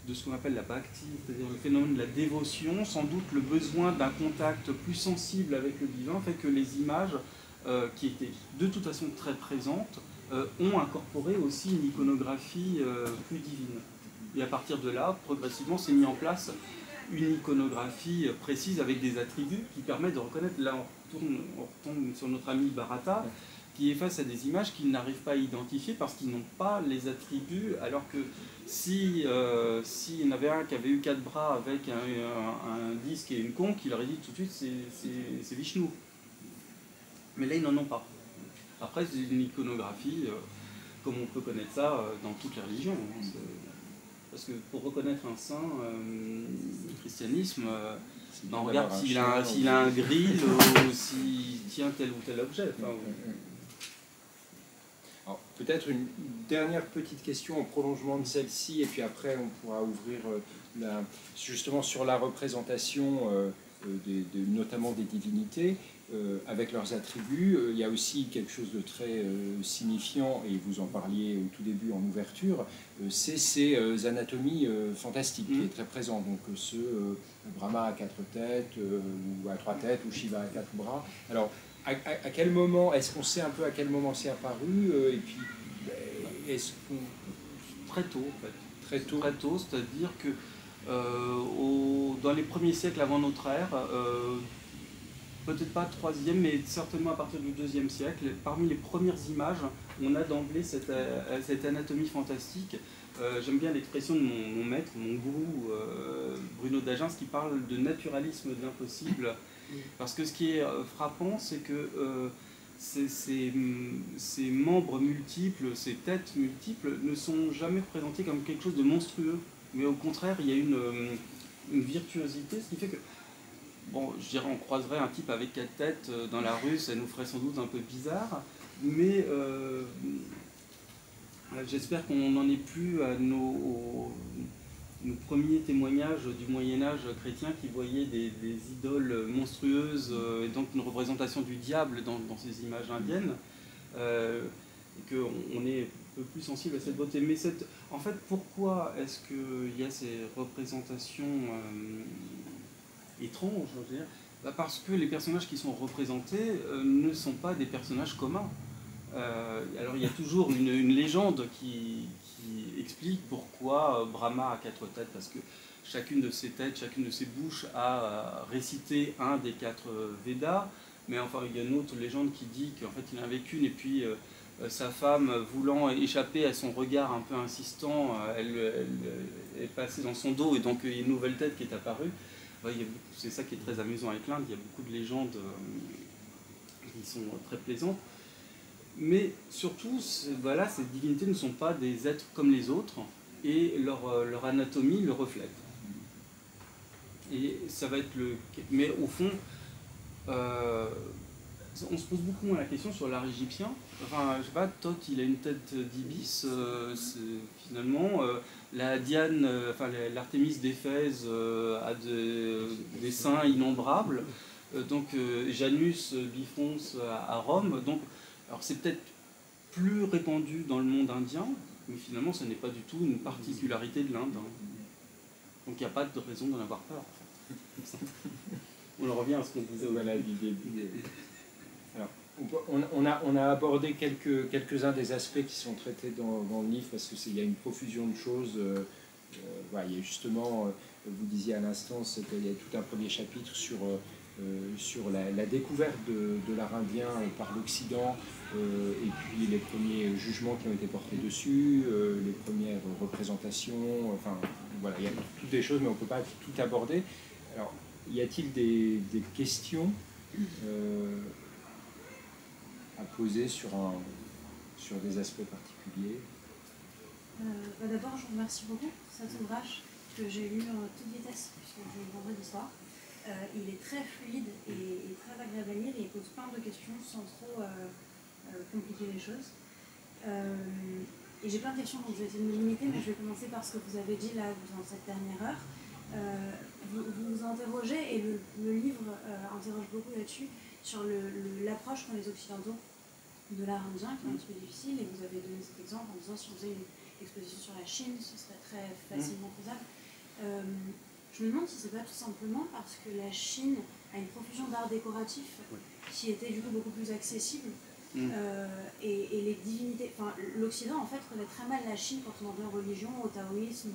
de ce qu'on appelle la bhakti, c'est-à-dire le phénomène de la dévotion, sans doute le besoin d'un contact plus sensible avec le divin fait que les images, qui étaient de toute façon très présentes, ont incorporé aussi une iconographie plus divine. Et à partir de là, progressivement, s'est mis en place une iconographie précise avec des attributs qui permettent de reconnaître. Là, on retombe sur notre ami Bharata, qui est face à des images qu'il n'arrive pas à identifier parce qu'ils n'ont pas les attributs, alors que s'il y en avait un qui avait eu 4 bras avec un disque et une conque, il aurait dit tout de suite c'est Vishnu. Mais là, ils n'en ont pas. Après, c'est une iconographie, comme on peut connaître ça dans toutes les religions. Parce que pour reconnaître un saint, le christianisme, on regarde s'il a un grill ou s'il tient tel ou tel objet. Enfin, alors, peut-être une dernière petite question en prolongement de celle-ci, et puis après on pourra ouvrir justement sur la représentation notamment des divinités, avec leurs attributs. Il y a aussi quelque chose de très signifiant, et vous en parliez au tout début en ouverture, c'est ces anatomies fantastiques qui est très présent. Donc Brahma à 4 têtes, ou à 3 têtes, ou Shiva à 4 bras. Alors, à quel moment, est-ce qu'on sait un peu à quel moment c'est apparu, et puis est-ce qu'on... Très tôt, en fait. Très tôt. Très tôt, c'est-à-dire que dans les premiers siècles avant notre ère, peut-être pas 3e, mais certainement à partir du 2e siècle, parmi les premières images, on a d'emblée cette anatomie fantastique. J'aime bien l'expression de mon maître, mon gourou, Bruno d'Agens, qui parle de naturalisme de l'impossible. Parce que ce qui est frappant, c'est que ces membres multiples, ces têtes multiples, ne sont jamais présentés comme quelque chose de monstrueux. Mais au contraire, il y a une virtuosité, ce qui fait que, bon, je dirais, on croiserait un type avec 4 têtes dans la rue, ça nous ferait sans doute un peu bizarre, mais j'espère qu'on n'en est plus à nos premiers témoignages du Moyen-Âge chrétien qui voyaient des idoles monstrueuses, et donc une représentation du diable dans ces images indiennes, et qu'on est un peu plus sensible à cette beauté. Mais en fait, pourquoi est-ce qu'il y a ces représentations étranges, je veux dire ? Parce que les personnages qui sont représentés ne sont pas des personnages communs. Alors il y a toujours une légende qui explique pourquoi Brahma a 4 têtes, parce que chacune de ses têtes, chacune de ses bouches a récité un des 4 Védas, mais enfin il y a une autre légende qui dit qu'en fait il n'en avait qu'une, et puis sa femme, voulant échapper à son regard un peu insistant, elle est passée dans son dos, et donc il y a une nouvelle tête qui est apparue. C'est ça qui est très amusant avec l'Inde, il y a beaucoup de légendes qui sont très plaisantes. Mais surtout, voilà, ces divinités ne sont pas des êtres comme les autres, et leur anatomie le reflète. Et ça va être Mais au fond, on se pose beaucoup moins la question sur l'art égyptien. Enfin, je sais pas, Thoth, il a une tête d'ibis, finalement. La Diane, enfin l'Artémis d'Éphèse a des seins innombrables. Donc Janus bifrons à Rome. Donc, alors c'est peut-être plus répandu dans le monde indien, mais finalement ce n'est pas du tout une particularité de l'Inde. Donc il n'y a pas de raison d'en avoir peur. En fait. On en revient à ce qu'on disait voilà, du début. Alors, on a abordé quelques-uns des aspects qui sont traités dans le livre, parce qu'il y a une profusion de choses. Voilà, il y a justement, vous disiez à l'instant, il y a tout un premier chapitre sur la découverte de l'art indien par l'Occident, et puis les premiers jugements qui ont été portés dessus, les premières représentations, enfin voilà, il y a toutes des choses, mais on ne peut pas tout aborder. Alors, y a-t-il des questions à poser sur des aspects particuliers? D'abord, je vous remercie beaucoup pour cet ouvrage que j'ai lu en toute vitesse, puisque je le vendredi soir. Il est très fluide et très agréable à lire, et il pose plein de questions sans trop compliquer les choses. Et j'ai plein de questions, donc je vais essayer de me limiter, mais je vais commencer par ce que vous avez dit là dans cette dernière heure. Vous vous interrogez, et le livre interroge beaucoup là-dessus, sur l'approche qu'ont les Occidentaux de l'art indien, qui est un petit peu difficile, et vous avez donné cet exemple en disant si on faisait une exposition sur la Chine, ce serait très facilement faisable. Je me demande si c'est pas tout simplement parce que la Chine a une profusion d'art décoratif qui était du coup beaucoup plus accessible, et les divinités, enfin l'Occident en fait connaît très mal la Chine quand on en vient aux religions, au taoïsme,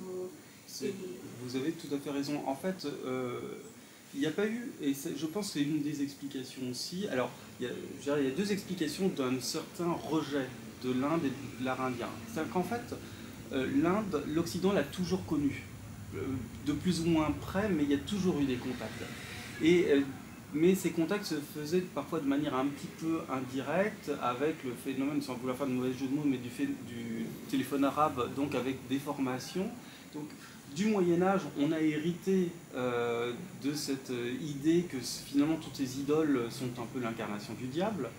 Vous avez tout à fait raison. En fait, il n'y a pas eu, et je pense que c'est une des explications aussi. Alors, il y a 2 explications d'un certain rejet de l'Inde et de l'art indien. C'est-à-dire qu'en fait, l'Inde, l'Occident l'a toujours connu, de plus ou moins près, mais il y a toujours eu des contacts. Mais ces contacts se faisaient parfois de manière un petit peu indirecte, avec le phénomène, sans vouloir faire de mauvais jeu de mots, mais du téléphone arabe, donc avec des formations. Donc, du Moyen-Âge, on a hérité de cette idée que finalement toutes ces idoles sont un peu l'incarnation du diable.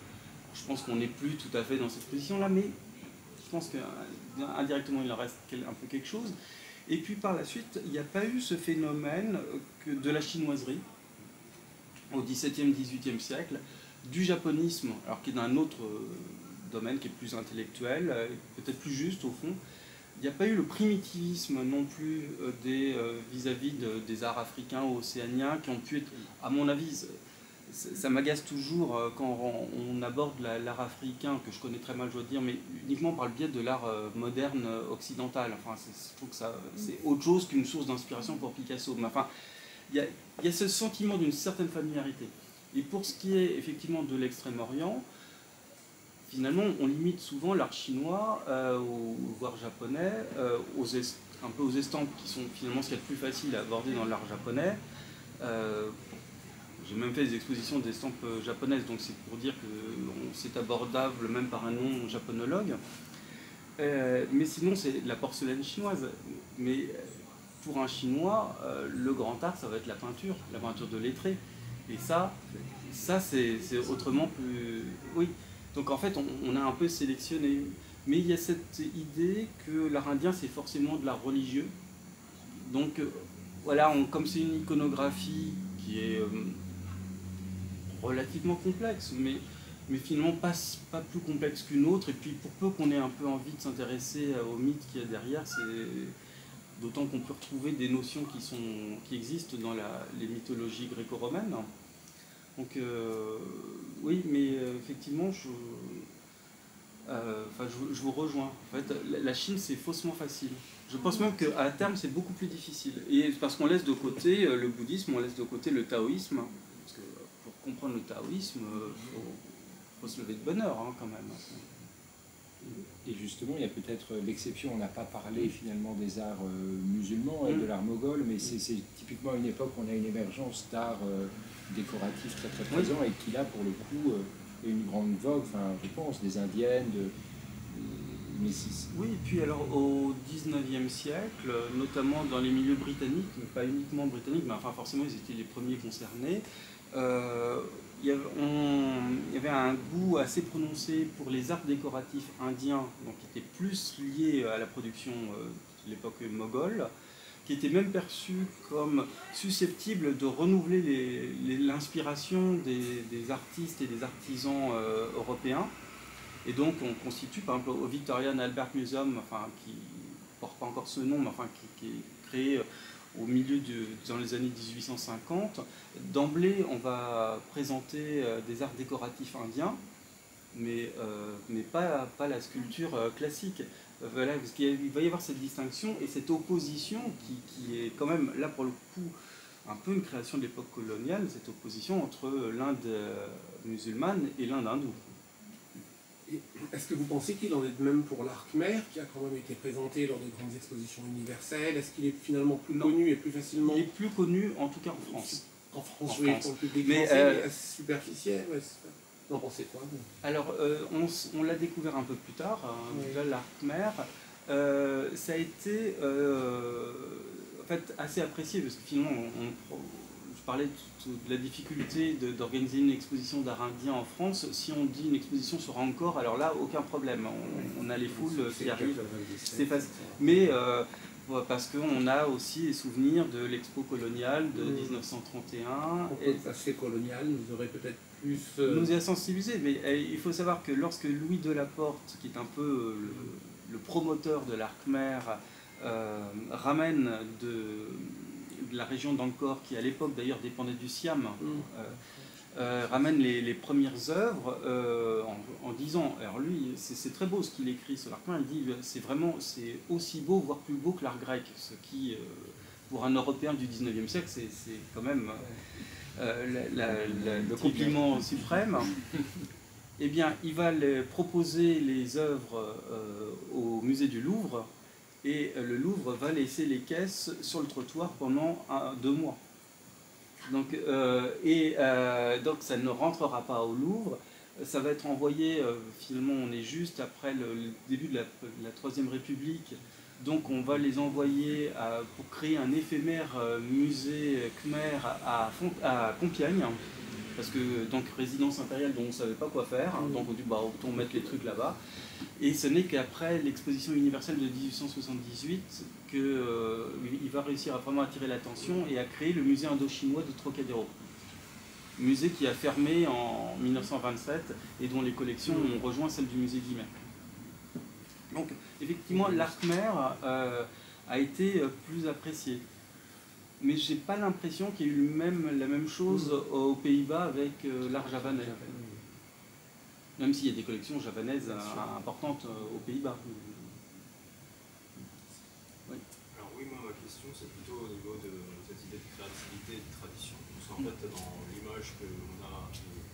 Je pense qu'on n'est plus tout à fait dans cette position-là, mais je pense qu'indirectement il en reste un peu quelque chose. Et puis par la suite, il n'y a pas eu ce phénomène de la chinoiserie, au XVIIe, XVIIIe siècle, du japonisme, alors qui est d'un autre domaine, qui est plus intellectuel, peut-être plus juste au fond. Il n'y a pas eu le primitivisme non plus vis-à-vis des arts africains ou océaniens qui ont pu être, à mon avis, ça m'agace toujours quand on aborde l'art africain, que je connais très mal, je dois dire, mais uniquement par le biais de l'art moderne occidental. Enfin, je trouve que c'est autre chose qu'une source d'inspiration pour Picasso. Mais enfin, il y a ce sentiment d'une certaine familiarité. Et pour ce qui est effectivement de l'Extrême-Orient, finalement, on limite souvent l'art chinois, voire japonais, un peu aux estampes qui sont finalement ce qu'il y a de plus facile à aborder dans l'art japonais. J'ai même fait des expositions d'estampes japonaises, donc c'est pour dire que c'est abordable même par un non-japonologue. Mais sinon, c'est la porcelaine chinoise. Mais pour un Chinois, le grand art, ça va être la peinture de lettré. Et ça c'est autrement plus... Oui. Donc en fait, on a un peu sélectionné. Mais il y a cette idée que l'art indien, c'est forcément de l'art religieux. Donc voilà, comme c'est une iconographie qui est relativement complexe, mais finalement pas plus complexe qu'une autre. Et puis pour peu qu'on ait un peu envie de s'intéresser au mythe qu'il y a derrière, c'est d'autant qu'on peut retrouver des notions qui existent dans les mythologies gréco-romaines. Donc oui, mais effectivement, je vous rejoins. En fait, la Chine, c'est faussement facile. Je pense même qu'à terme, c'est beaucoup plus difficile. Et parce qu'on laisse de côté le bouddhisme, on laisse de côté le taoïsme. Parce que pour comprendre le taoïsme, faut se lever de bonne heure, hein, quand même. Et justement, il y a peut-être l'exception, on n'a pas parlé finalement des arts musulmans et de l'art moghol, mais c'est typiquement une époque où on a une émergence d'art décoratif très très présent et qui là, pour le coup, est une grande vogue, enfin, je pense, des indiennes, Oui, et puis alors au XIXe siècle, notamment dans les milieux britanniques, mais pas uniquement britanniques, mais enfin forcément ils étaient les premiers concernés, il y avait un goût assez prononcé pour les arts décoratifs indiens, donc qui étaient plus liés à la production de l'époque moghole, qui étaient même perçus comme susceptibles de renouveler l'inspiration des artistes et des artisans européens. Et donc on constitue par exemple au Victorian Albert Museum, enfin, qui ne porte pas encore ce nom, mais enfin, qui est créé au milieu dans les années 1850. D'emblée, on va présenter des arts décoratifs indiens, mais pas la sculpture classique. Voilà, parce qu'il va y avoir cette distinction et cette opposition qui est quand même, là pour le coup, un peu une création de l'époque coloniale, cette opposition entre l'Inde musulmane et l'Inde hindoue. Est-ce que vous pensez qu'il en est de même pour l'art khmer, qui a quand même été présenté lors de grandes expositions universelles? Est-ce qu'il est finalement plus connu et plus facilement... Il est plus connu, en tout cas en France. En France, oui, pour le public mais français, superficiel. Vous en pensez quoi? Alors, on l'a découvert un peu plus tard, l'art khmer. Ça a été en fait, assez apprécié, parce que finalement, je parlais de la difficulté d'organiser une exposition d'art indien en France. Si on dit une exposition sur Angkor, alors là, aucun problème. On a les foules qui arrivent. C'est facile. Mais parce qu'on a aussi les souvenirs de l'expo coloniale de 1931. Et l'aspect colonial nous aurait peut-être plus... nous a sensibilisés, mais il faut savoir que lorsque Louis Delaporte, qui est un peu le promoteur de l'art khmer, ramène de la région d'Angkor, qui à l'époque d'ailleurs dépendait du Siam, ramène les premières œuvres en disant, alors lui c'est très beau ce qu'il écrit sur l'art khmer, il dit c'est aussi beau, voire plus beau que l'art grec, ce qui pour un Européen du 19e siècle c'est quand même le compliment suprême. Eh bien il va proposer les œuvres au musée du Louvre, et le Louvre va laisser les caisses sur le trottoir pendant 2 mois. Donc, donc ça ne rentrera pas au Louvre, ça va être envoyé, finalement on est juste après le début de la Troisième République, donc on va les envoyer pour créer un éphémère musée khmer à Compiègne, parce que donc résidence impériale dont on ne savait pas quoi faire, donc on dit bah autant mettre les trucs là-bas. Et ce n'est qu'après l'exposition universelle de 1878 qu'il va réussir à vraiment attirer l'attention et à créer le musée indo-chinois de Trocadéro. musée qui a fermé en 1927 et dont les collections ont rejoint celles du musée Guimet. Donc effectivement, l'Arkmer a été plus apprécié. Mais j'ai pas l'impression qu'il y ait eu la même chose aux Pays-Bas avec l'art javanais. Même s'il y a des collections javanaises importantes aux Pays-Bas. Oui. Alors oui, moi ma question c'est plutôt au niveau de cette idée de créativité et de tradition. Parce qu'en fait dans l'image que l'on a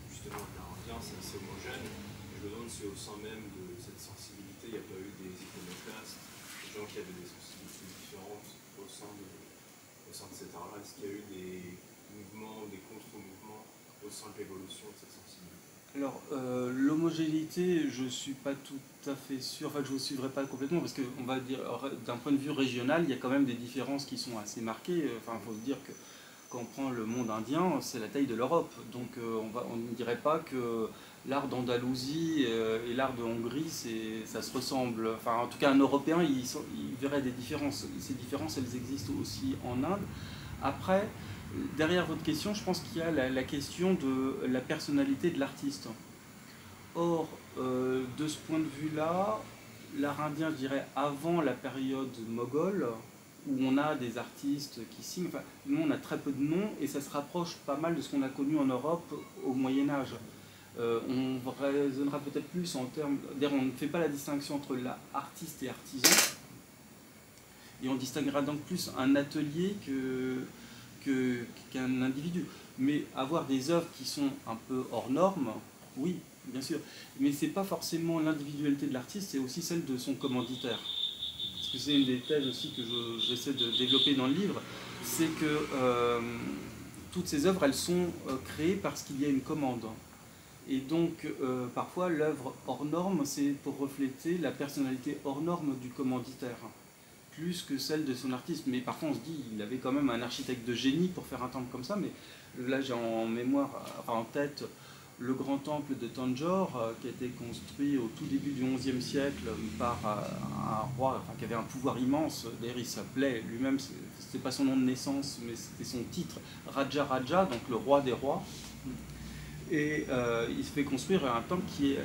justement de l'art indien, c'est assez homogène. Je me demande si au sein même de cette sensibilité, il n'y a pas eu des iconoclastes, des gens qui avaient des sensibilités différentes au sein de cet art-là. Est-ce qu'il y a eu des mouvements, des contre-mouvements au sein de l'évolution de cette sensibilité? Alors, l'homogénéité, je ne suis pas tout à fait sûr, enfin je ne vous suivrai pas complètement, parce qu'on va dire, d'un point de vue régional, il y a quand même des différences qui sont assez marquées. Enfin, il faut se dire que quand on prend le monde indien, c'est la taille de l'Europe. Donc on ne dirait pas que l'art d'Andalousie et l'art de Hongrie, ça se ressemble. Enfin, en tout cas, un Européen, il verrait des différences. Ces différences, elles existent aussi en Inde. Après, derrière votre question, je pense qu'il y a la question de la personnalité de l'artiste. Or, de ce point de vue-là, l'art indien, je dirais, avant la période moghole, où on a des artistes qui signent, enfin, nous on a très peu de noms, et ça se rapproche pas mal de ce qu'on a connu en Europe au Moyen-Âge. On raisonnera peut-être plus en termes... D'ailleurs, on ne fait pas la distinction entre l'artiste et artisan, et on distinguera donc plus un atelier qu'un individu. Mais avoir des œuvres qui sont un peu hors normes, oui, bien sûr. Mais ce n'est pas forcément l'individualité de l'artiste, c'est aussi celle de son commanditaire. Parce que c'est une des thèses aussi que j'essaie de développer dans le livre, c'est que toutes ces œuvres, elles sont créées parce qu'il y a une commande. Et donc, parfois, l'œuvre hors norme, c'est pour refléter la personnalité hors norme du commanditaire, plus que celle de son artiste. Mais parfois, on se dit, il avait quand même un architecte de génie pour faire un temple comme ça. Mais là, j'ai en mémoire, enfin en tête, le grand temple de Tanjore, qui a été construit au tout début du XIe siècle par un roi qui avait un pouvoir immense. D'ailleurs, il s'appelait lui-même, c'était pas son nom de naissance, mais c'était son titre, Raja Raja, donc le roi des rois. Et il se fait construire un temple qui,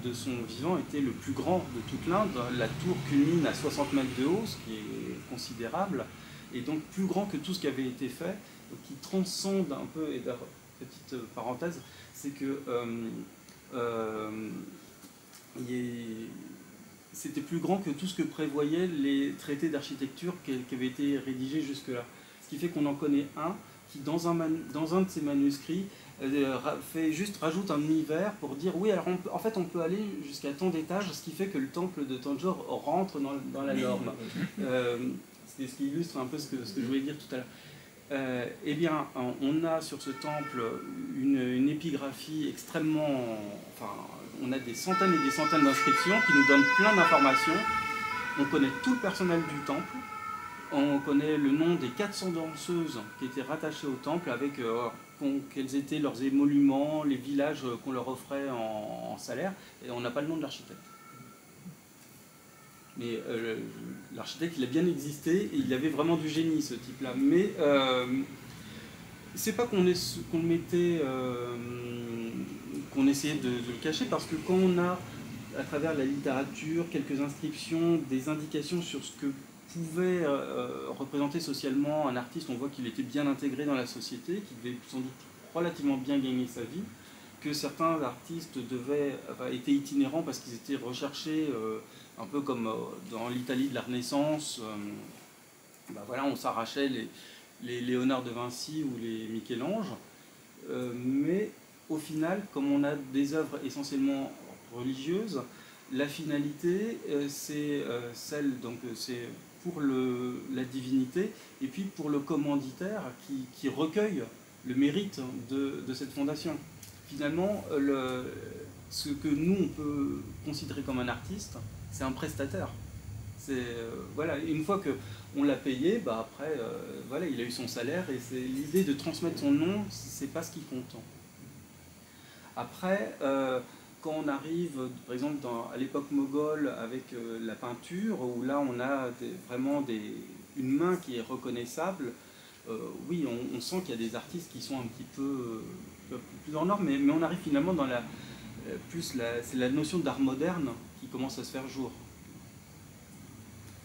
de son vivant, était le plus grand de toute l'Inde. La tour culmine à 60 mètres de haut, ce qui est considérable, et donc plus grand que tout ce qui avait été fait, qui transcende un peu, et d'ailleurs, petite parenthèse, c'est que c'était plus grand que tout ce que prévoyaient les traités d'architecture qui avaient été rédigés jusque-là. Ce qui fait qu'on en connaît un qui, dans un de ses manuscrits, rajoute un univers pour dire oui, alors en fait on peut aller jusqu'à tant d'étages, ce qui fait que le temple de Tanjore rentre dans la norme. C'est ce qui illustre un peu ce que je voulais dire tout à l'heure. Eh bien, on a sur ce temple une épigraphie extrêmement... Enfin, on a des centaines et des centaines d'inscriptions qui nous donnent plein d'informations. On connaît tout le personnel du temple. On connaît le nom des 400 danseuses qui étaient rattachées au temple avec quels étaient leurs émoluments, les villages qu'on leur offrait en salaire, et on n'a pas le nom de l'architecte. Mais l'architecte, il a bien existé, et il avait vraiment du génie, ce type-là. Mais c'est pas qu'on le mettait, qu'on essayait de le cacher, parce que quand on a, à travers la littérature, quelques inscriptions, des indications sur ce que pouvait représenter socialement un artiste, on voit qu'il était bien intégré dans la société, qu'il devait sans doute relativement bien gagner sa vie, que certains artistes étaient itinérants parce qu'ils étaient recherchés, un peu comme dans l'Italie de la Renaissance. Voilà, on s'arrachait les Léonard de Vinci ou les Michel-Ange, mais au final, comme on a des œuvres essentiellement religieuses, la finalité, c'est celle, donc c'est pour la divinité, et puis pour le commanditaire qui recueille le mérite de cette fondation. Finalement, ce que nous, on peut considérer comme un artiste, c'est un prestataire. Voilà, une fois qu'on l'a payé, après, voilà, il a eu son salaire, et c'est l'idée de transmettre son nom, c'est pas ce qui compte. Après, quand on arrive, par exemple, à l'époque moghole avec la peinture, où là on a vraiment une main qui est reconnaissable, oui, on sent qu'il y a des artistes qui sont un petit peu plus en or, mais on arrive finalement dans c'est la notion d'art moderne qui commence à se faire jour.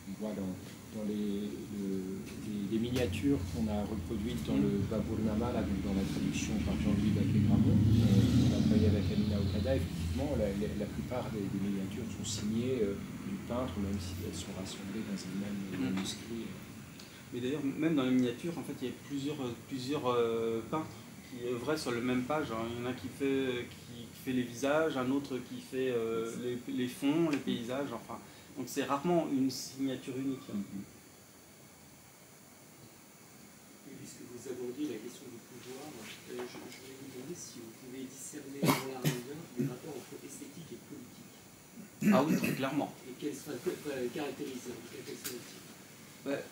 On voit dans les miniatures qu'on a reproduites dans le Baburnama, là, donc dans la traduction par Jean-Louis Baquet-Gramont, on a travaillé avec Amina Okada, effectivement, la plupart des miniatures sont signées du peintre, même si elles sont rassemblées dans un même manuscrit. Mais d'ailleurs, même dans les miniatures, en fait, il y a plusieurs peintres qui œuvraient sur le même page. Hein. Il y en a qui fait les visages, un autre qui fait les fonds, les paysages, enfin. Donc c'est rarement une signature unique. Puisque vous abordiez la question du pouvoir, je voulais vous demander si vous pouvez discerner dans l'art indien les rapports entre esthétique et politique. Ah oui, très clairement. Et quels caractérisent quels sont-ils?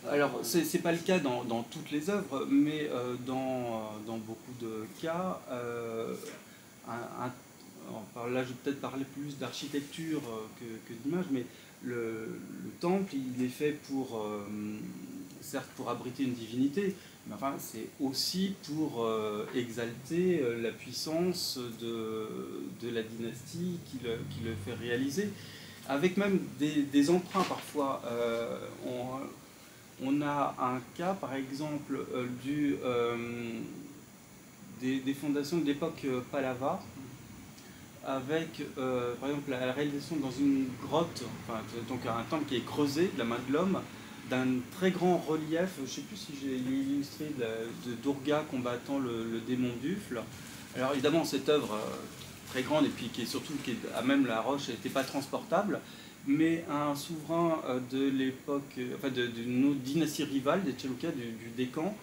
Alors, c'est pas le cas dans toutes les œuvres, mais dans beaucoup de cas, là je vais peut-être parler plus d'architecture que d'image, mais le temple, il est fait certes pour abriter une divinité, mais enfin c'est aussi pour exalter la puissance de la dynastie qui le fait réaliser, avec même des emprunts parfois. On a un cas, par exemple, des fondations de l'époque Pallava, avec, par exemple, la réalisation dans une grotte, enfin, donc un temple qui est creusé de la main de l'homme, d'un très grand relief, je ne sais plus si j'ai illustré, de Durga combattant le démon Dufle. Alors évidemment, cette œuvre très grande, et puis qui est à même la roche, n'était pas transportable, mais un souverain de l'époque, enfin d'une dynastie rivale des Chalukya, du Décan,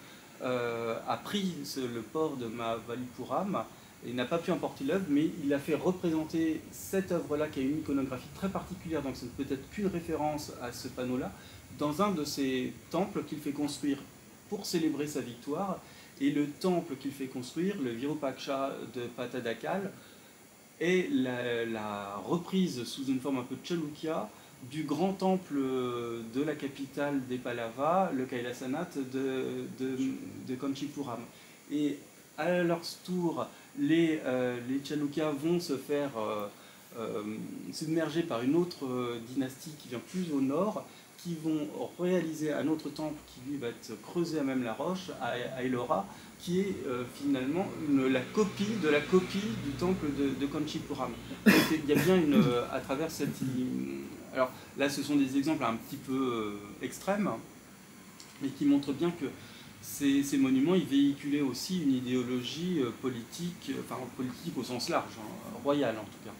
a pris le port de Mahabalipuram et n'a pas pu emporter l'œuvre, mais il a fait représenter cette œuvre-là, qui a une iconographie très particulière, donc ça ne peut être qu'une référence à ce panneau-là, dans un de ces temples qu'il fait construire pour célébrer sa victoire. Et le temple qu'il fait construire, le Virupaksha de Patadakal, est la reprise sous une forme un peu chalukya du grand temple de la capitale des Pallavas, le Kailasanath de Kanchipuram. Et à leur tour, les Chalukyas vont se faire submerger par une autre dynastie qui vient plus au nord, qui vont réaliser un autre temple qui lui va être creusé à même la roche, à Ellora, qui est finalement la copie de la copie du temple de Kanchipuram. Donc, il y a bien à travers cette... Alors là, ce sont des exemples un petit peu extrêmes, mais qui montrent bien que ces monuments, ils véhiculaient aussi une idéologie politique, enfin politique au sens large, hein, royale en tout cas.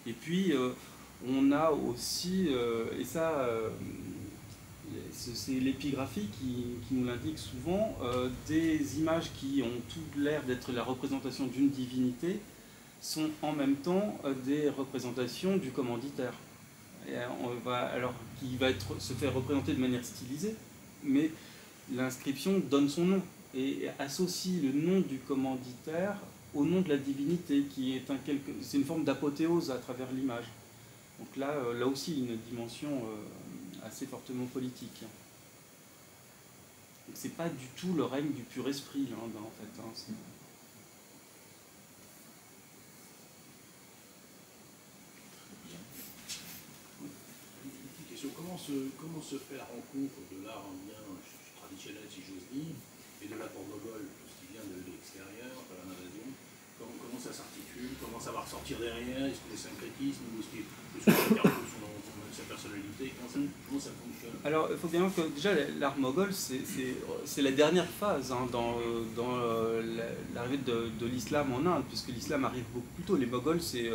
Et puis, on a aussi, et ça, c'est l'épigraphie qui nous l'indique souvent, des images qui ont tout l'air d'être la représentation d'une divinité, sont en même temps des représentations du commanditaire. Qui va se faire représenter de manière stylisée, mais l'inscription donne son nom et associe le nom du commanditaire au nom de la divinité, qui est c'est une forme d'apothéose à travers l'image. Donc là aussi, une dimension assez fortement politique. C'est pas du tout le règne du pur esprit, là, en fait. Hein, Comment se fait la rencontre de l'art indien traditionnel, si j'ose dire, et de l'apport mogol, tout ce qui vient de l'extérieur, par l'invasion? Comment ça s'articule? Comment ça va ressortir derrière? Est-ce que les syncrétismes ou est-ce que sa personnalité? Comment ça fonctionne? Alors, il faut bien voir que déjà l'art moghol, c'est la dernière phase hein, dans l'arrivée de l'islam en Inde, puisque l'islam arrive beaucoup plus tôt. Les Moghols, c'est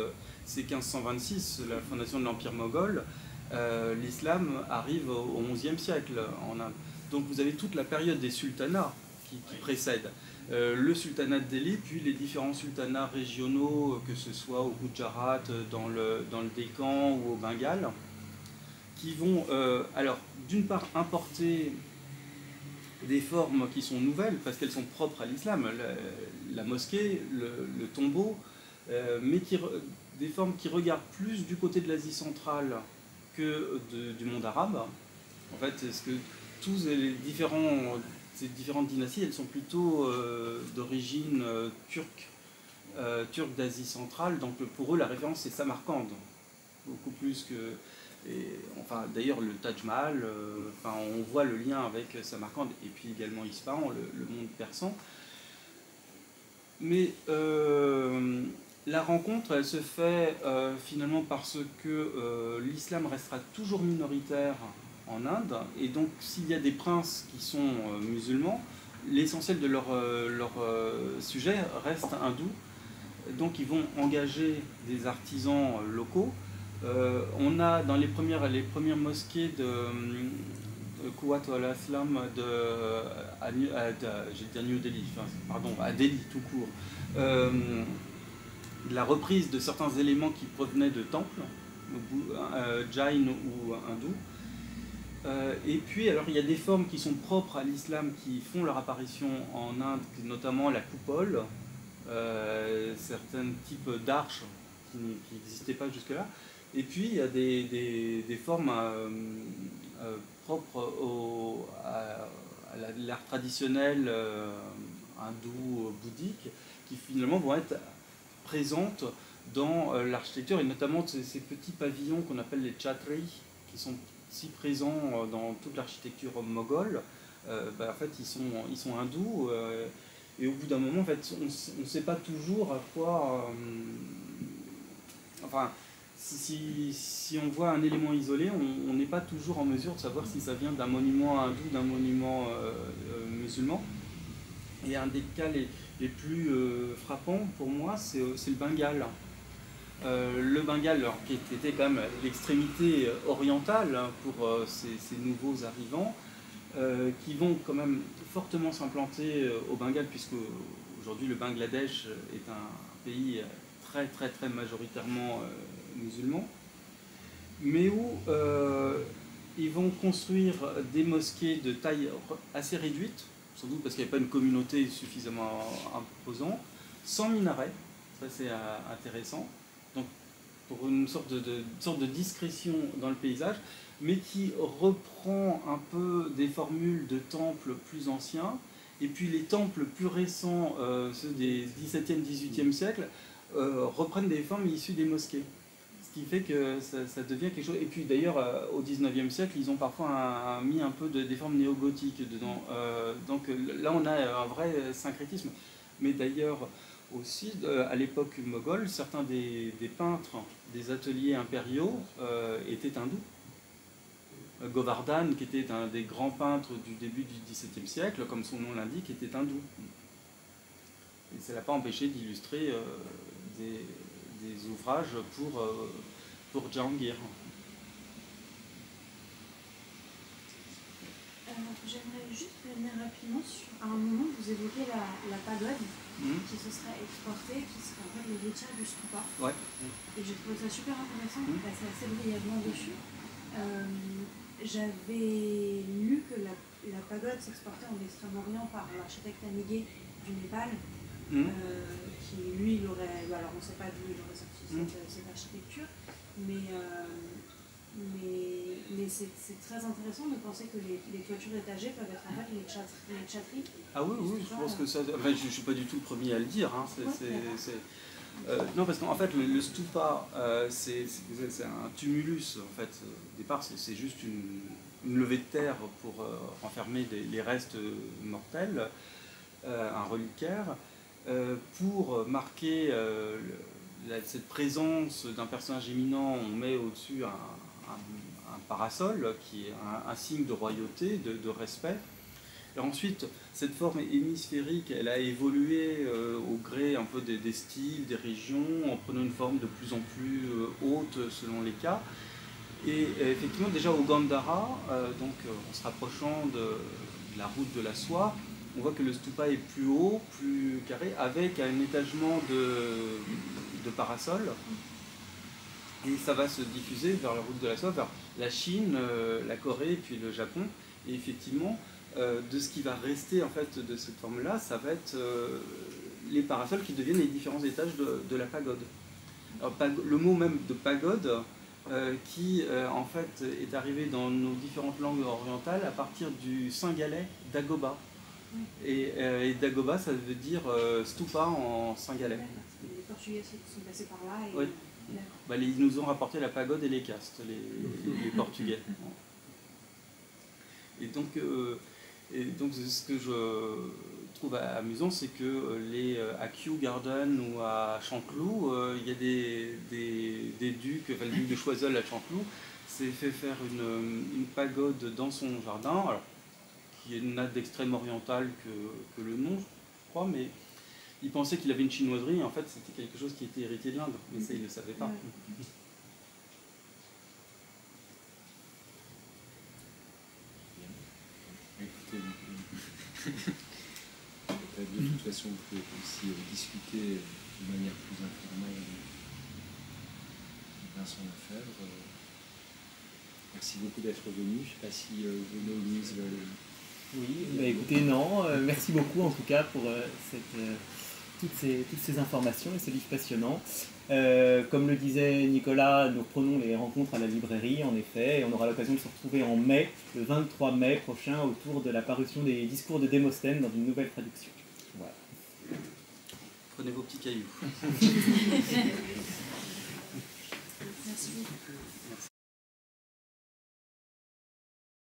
1526, la fondation de l'Empire moghol. L'islam arrive au XIe siècle en Inde. Donc vous avez toute la période des sultanats qui précède. Le sultanat de Delhi, puis les différents sultanats régionaux, que ce soit au Gujarat, dans le Décan ou au Bengale, qui vont, alors, d'une part, importer des formes qui sont nouvelles, parce qu'elles sont propres à l'islam, la mosquée, le tombeau, mais des formes qui regardent plus du côté de l'Asie centrale que du monde arabe. En fait, ces différentes dynasties, elles sont plutôt d'origine turque d'Asie centrale, donc pour eux la référence c'est Samarcande, beaucoup plus que... enfin d'ailleurs le Taj Mahal, on voit le lien avec Samarcande et puis également Ispahan, le monde persan. Mais la rencontre elle se fait finalement parce que l'islam restera toujours minoritaire en Inde, et donc s'il y a des princes qui sont musulmans, l'essentiel de leur sujet reste hindou. Donc ils vont engager des artisans locaux. On a dans les premières mosquées de Quwwat al-Islam j'ai dit New Delhi, pardon, à Delhi tout court, la reprise de certains éléments qui provenaient de temples, Jain ou hindous. Et puis, alors, il y a des formes qui sont propres à l'islam qui font leur apparition en Inde, notamment la coupole, certains types d'arches qui n'existaient pas jusque-là. Et puis, il y a des formes propres à l'art traditionnel hindou, bouddhique, qui finalement vont être présentes dans l'architecture, et notamment ces petits pavillons qu'on appelle les chatris, qui sont si présents dans toute l'architecture moghole. En fait, ils sont hindous, et au bout d'un moment, en fait, on ne sait pas toujours à quoi... enfin, si on voit un élément isolé, on n'est pas toujours en mesure de savoir si ça vient d'un monument hindou, d'un monument musulman. Et un des cas les plus frappants pour moi, c'est le Bengale. Le Bengale, alors, qui était quand même l'extrémité orientale pour ces nouveaux arrivants, qui vont quand même fortement s'implanter au Bengale, puisque aujourd'hui le Bangladesh est un pays très très très majoritairement musulman, mais où ils vont construire des mosquées de taille assez réduite, sans doute parce qu'il n'y avait pas une communauté suffisamment imposante, sans minaret, ça c'est intéressant, donc pour une sorte de discrétion dans le paysage, mais qui reprend un peu des formules de temples plus anciens, et puis les temples plus récents, ceux des 17e, 18e siècle, reprennent des formes issues des mosquées. Ce qui fait que ça devient quelque chose. Et puis d'ailleurs, au 19e siècle, ils ont parfois mis un peu des formes néo-gothiques dedans. Donc là, on a un vrai syncrétisme. Mais d'ailleurs, aussi, à l'époque moghole, certains des peintres des ateliers impériaux étaient hindous. Govardhan, qui était un des grands peintres du début du XVIIe siècle, comme son nom l'indique, était hindou. Et ça ne l'a pas empêché d'illustrer des ouvrages pour Jahangir. J'aimerais juste revenir rapidement sur à un moment vous évoquez la pagode qui se serait exportée, qui serait en fait l'héritage du stupa. Ouais. Et j'ai trouvé ça super intéressant de passer assez brièvement dessus. J'avais lu que la pagode s'exportait en Extrême-Orient par l'architecte Amiguet du Népal, qui lui, il aurait, alors on ne sait pas d'où il aurait sorti cette architecture, mais c'est très intéressant de penser que les toitures étagées peuvent être en fait les chatris. Ah oui, je pense que ça... Enfin, je ne suis pas du tout le premier à le dire. Hein. Non, parce qu'en fait, le stupa, c'est un tumulus. En fait, au départ, c'est juste une levée de terre pour renfermer les restes mortels, un reliquaire, pour marquer cette présence d'un personnage éminent. On met au-dessus un parasol qui est un signe de royauté, de respect. Et ensuite, cette forme hémisphérique, elle a évolué au gré un peu des styles, des régions, en prenant une forme de plus en plus haute selon les cas. Et effectivement, déjà au Gandhara, donc en se rapprochant de la route de la soie, on voit que le stupa est plus haut, plus carré, avec un étagement de parasols. Et ça va se diffuser vers la route de la soie, vers la Chine, la Corée, puis le Japon. Et effectivement, de ce qui va rester en fait de cette forme-là, ça va être les parasols qui deviennent les différents étages de la pagode. Alors, le mot même de pagode, qui en fait est arrivé dans nos différentes langues orientales à partir du singalais Dagoba. Et Dagoba, ça veut dire stupa en singalais. Les Portugais sont passés par là. Et... Oui. Bah, ils nous ont rapporté la pagode et les castes, les Portugais. Et donc ce que je trouve amusant, c'est que à Kew Garden ou à Chanteloup, il y a des ducs, enfin le duc de Choiseul à Chanteloup s'est fait faire une pagode dans son jardin, alors, qui n'a d'extrême oriental que le nom, je crois, mais il pensait qu'il avait une chinoiserie, et en fait c'était quelque chose qui était hérité de l'Inde, mais ça il ne le savait pas. Écoutez, de toute façon, vous pouvez aussi discuter de manière plus informelle avec Vincent Lefebvre. Merci beaucoup d'être venu. Je ne sais pas si Bruno ou Louise veulent... Oui, bah écoutez, non. Merci beaucoup en tout cas pour toutes ces informations et ce livre passionnant. Comme le disait Nicolas, nous reprenons les rencontres à la librairie, en effet, et on aura l'occasion de se retrouver en mai, le 23 mai prochain, autour de la parution des discours de Démosthène dans une nouvelle traduction. Voilà. Prenez vos petits cailloux. Merci beaucoup. Merci.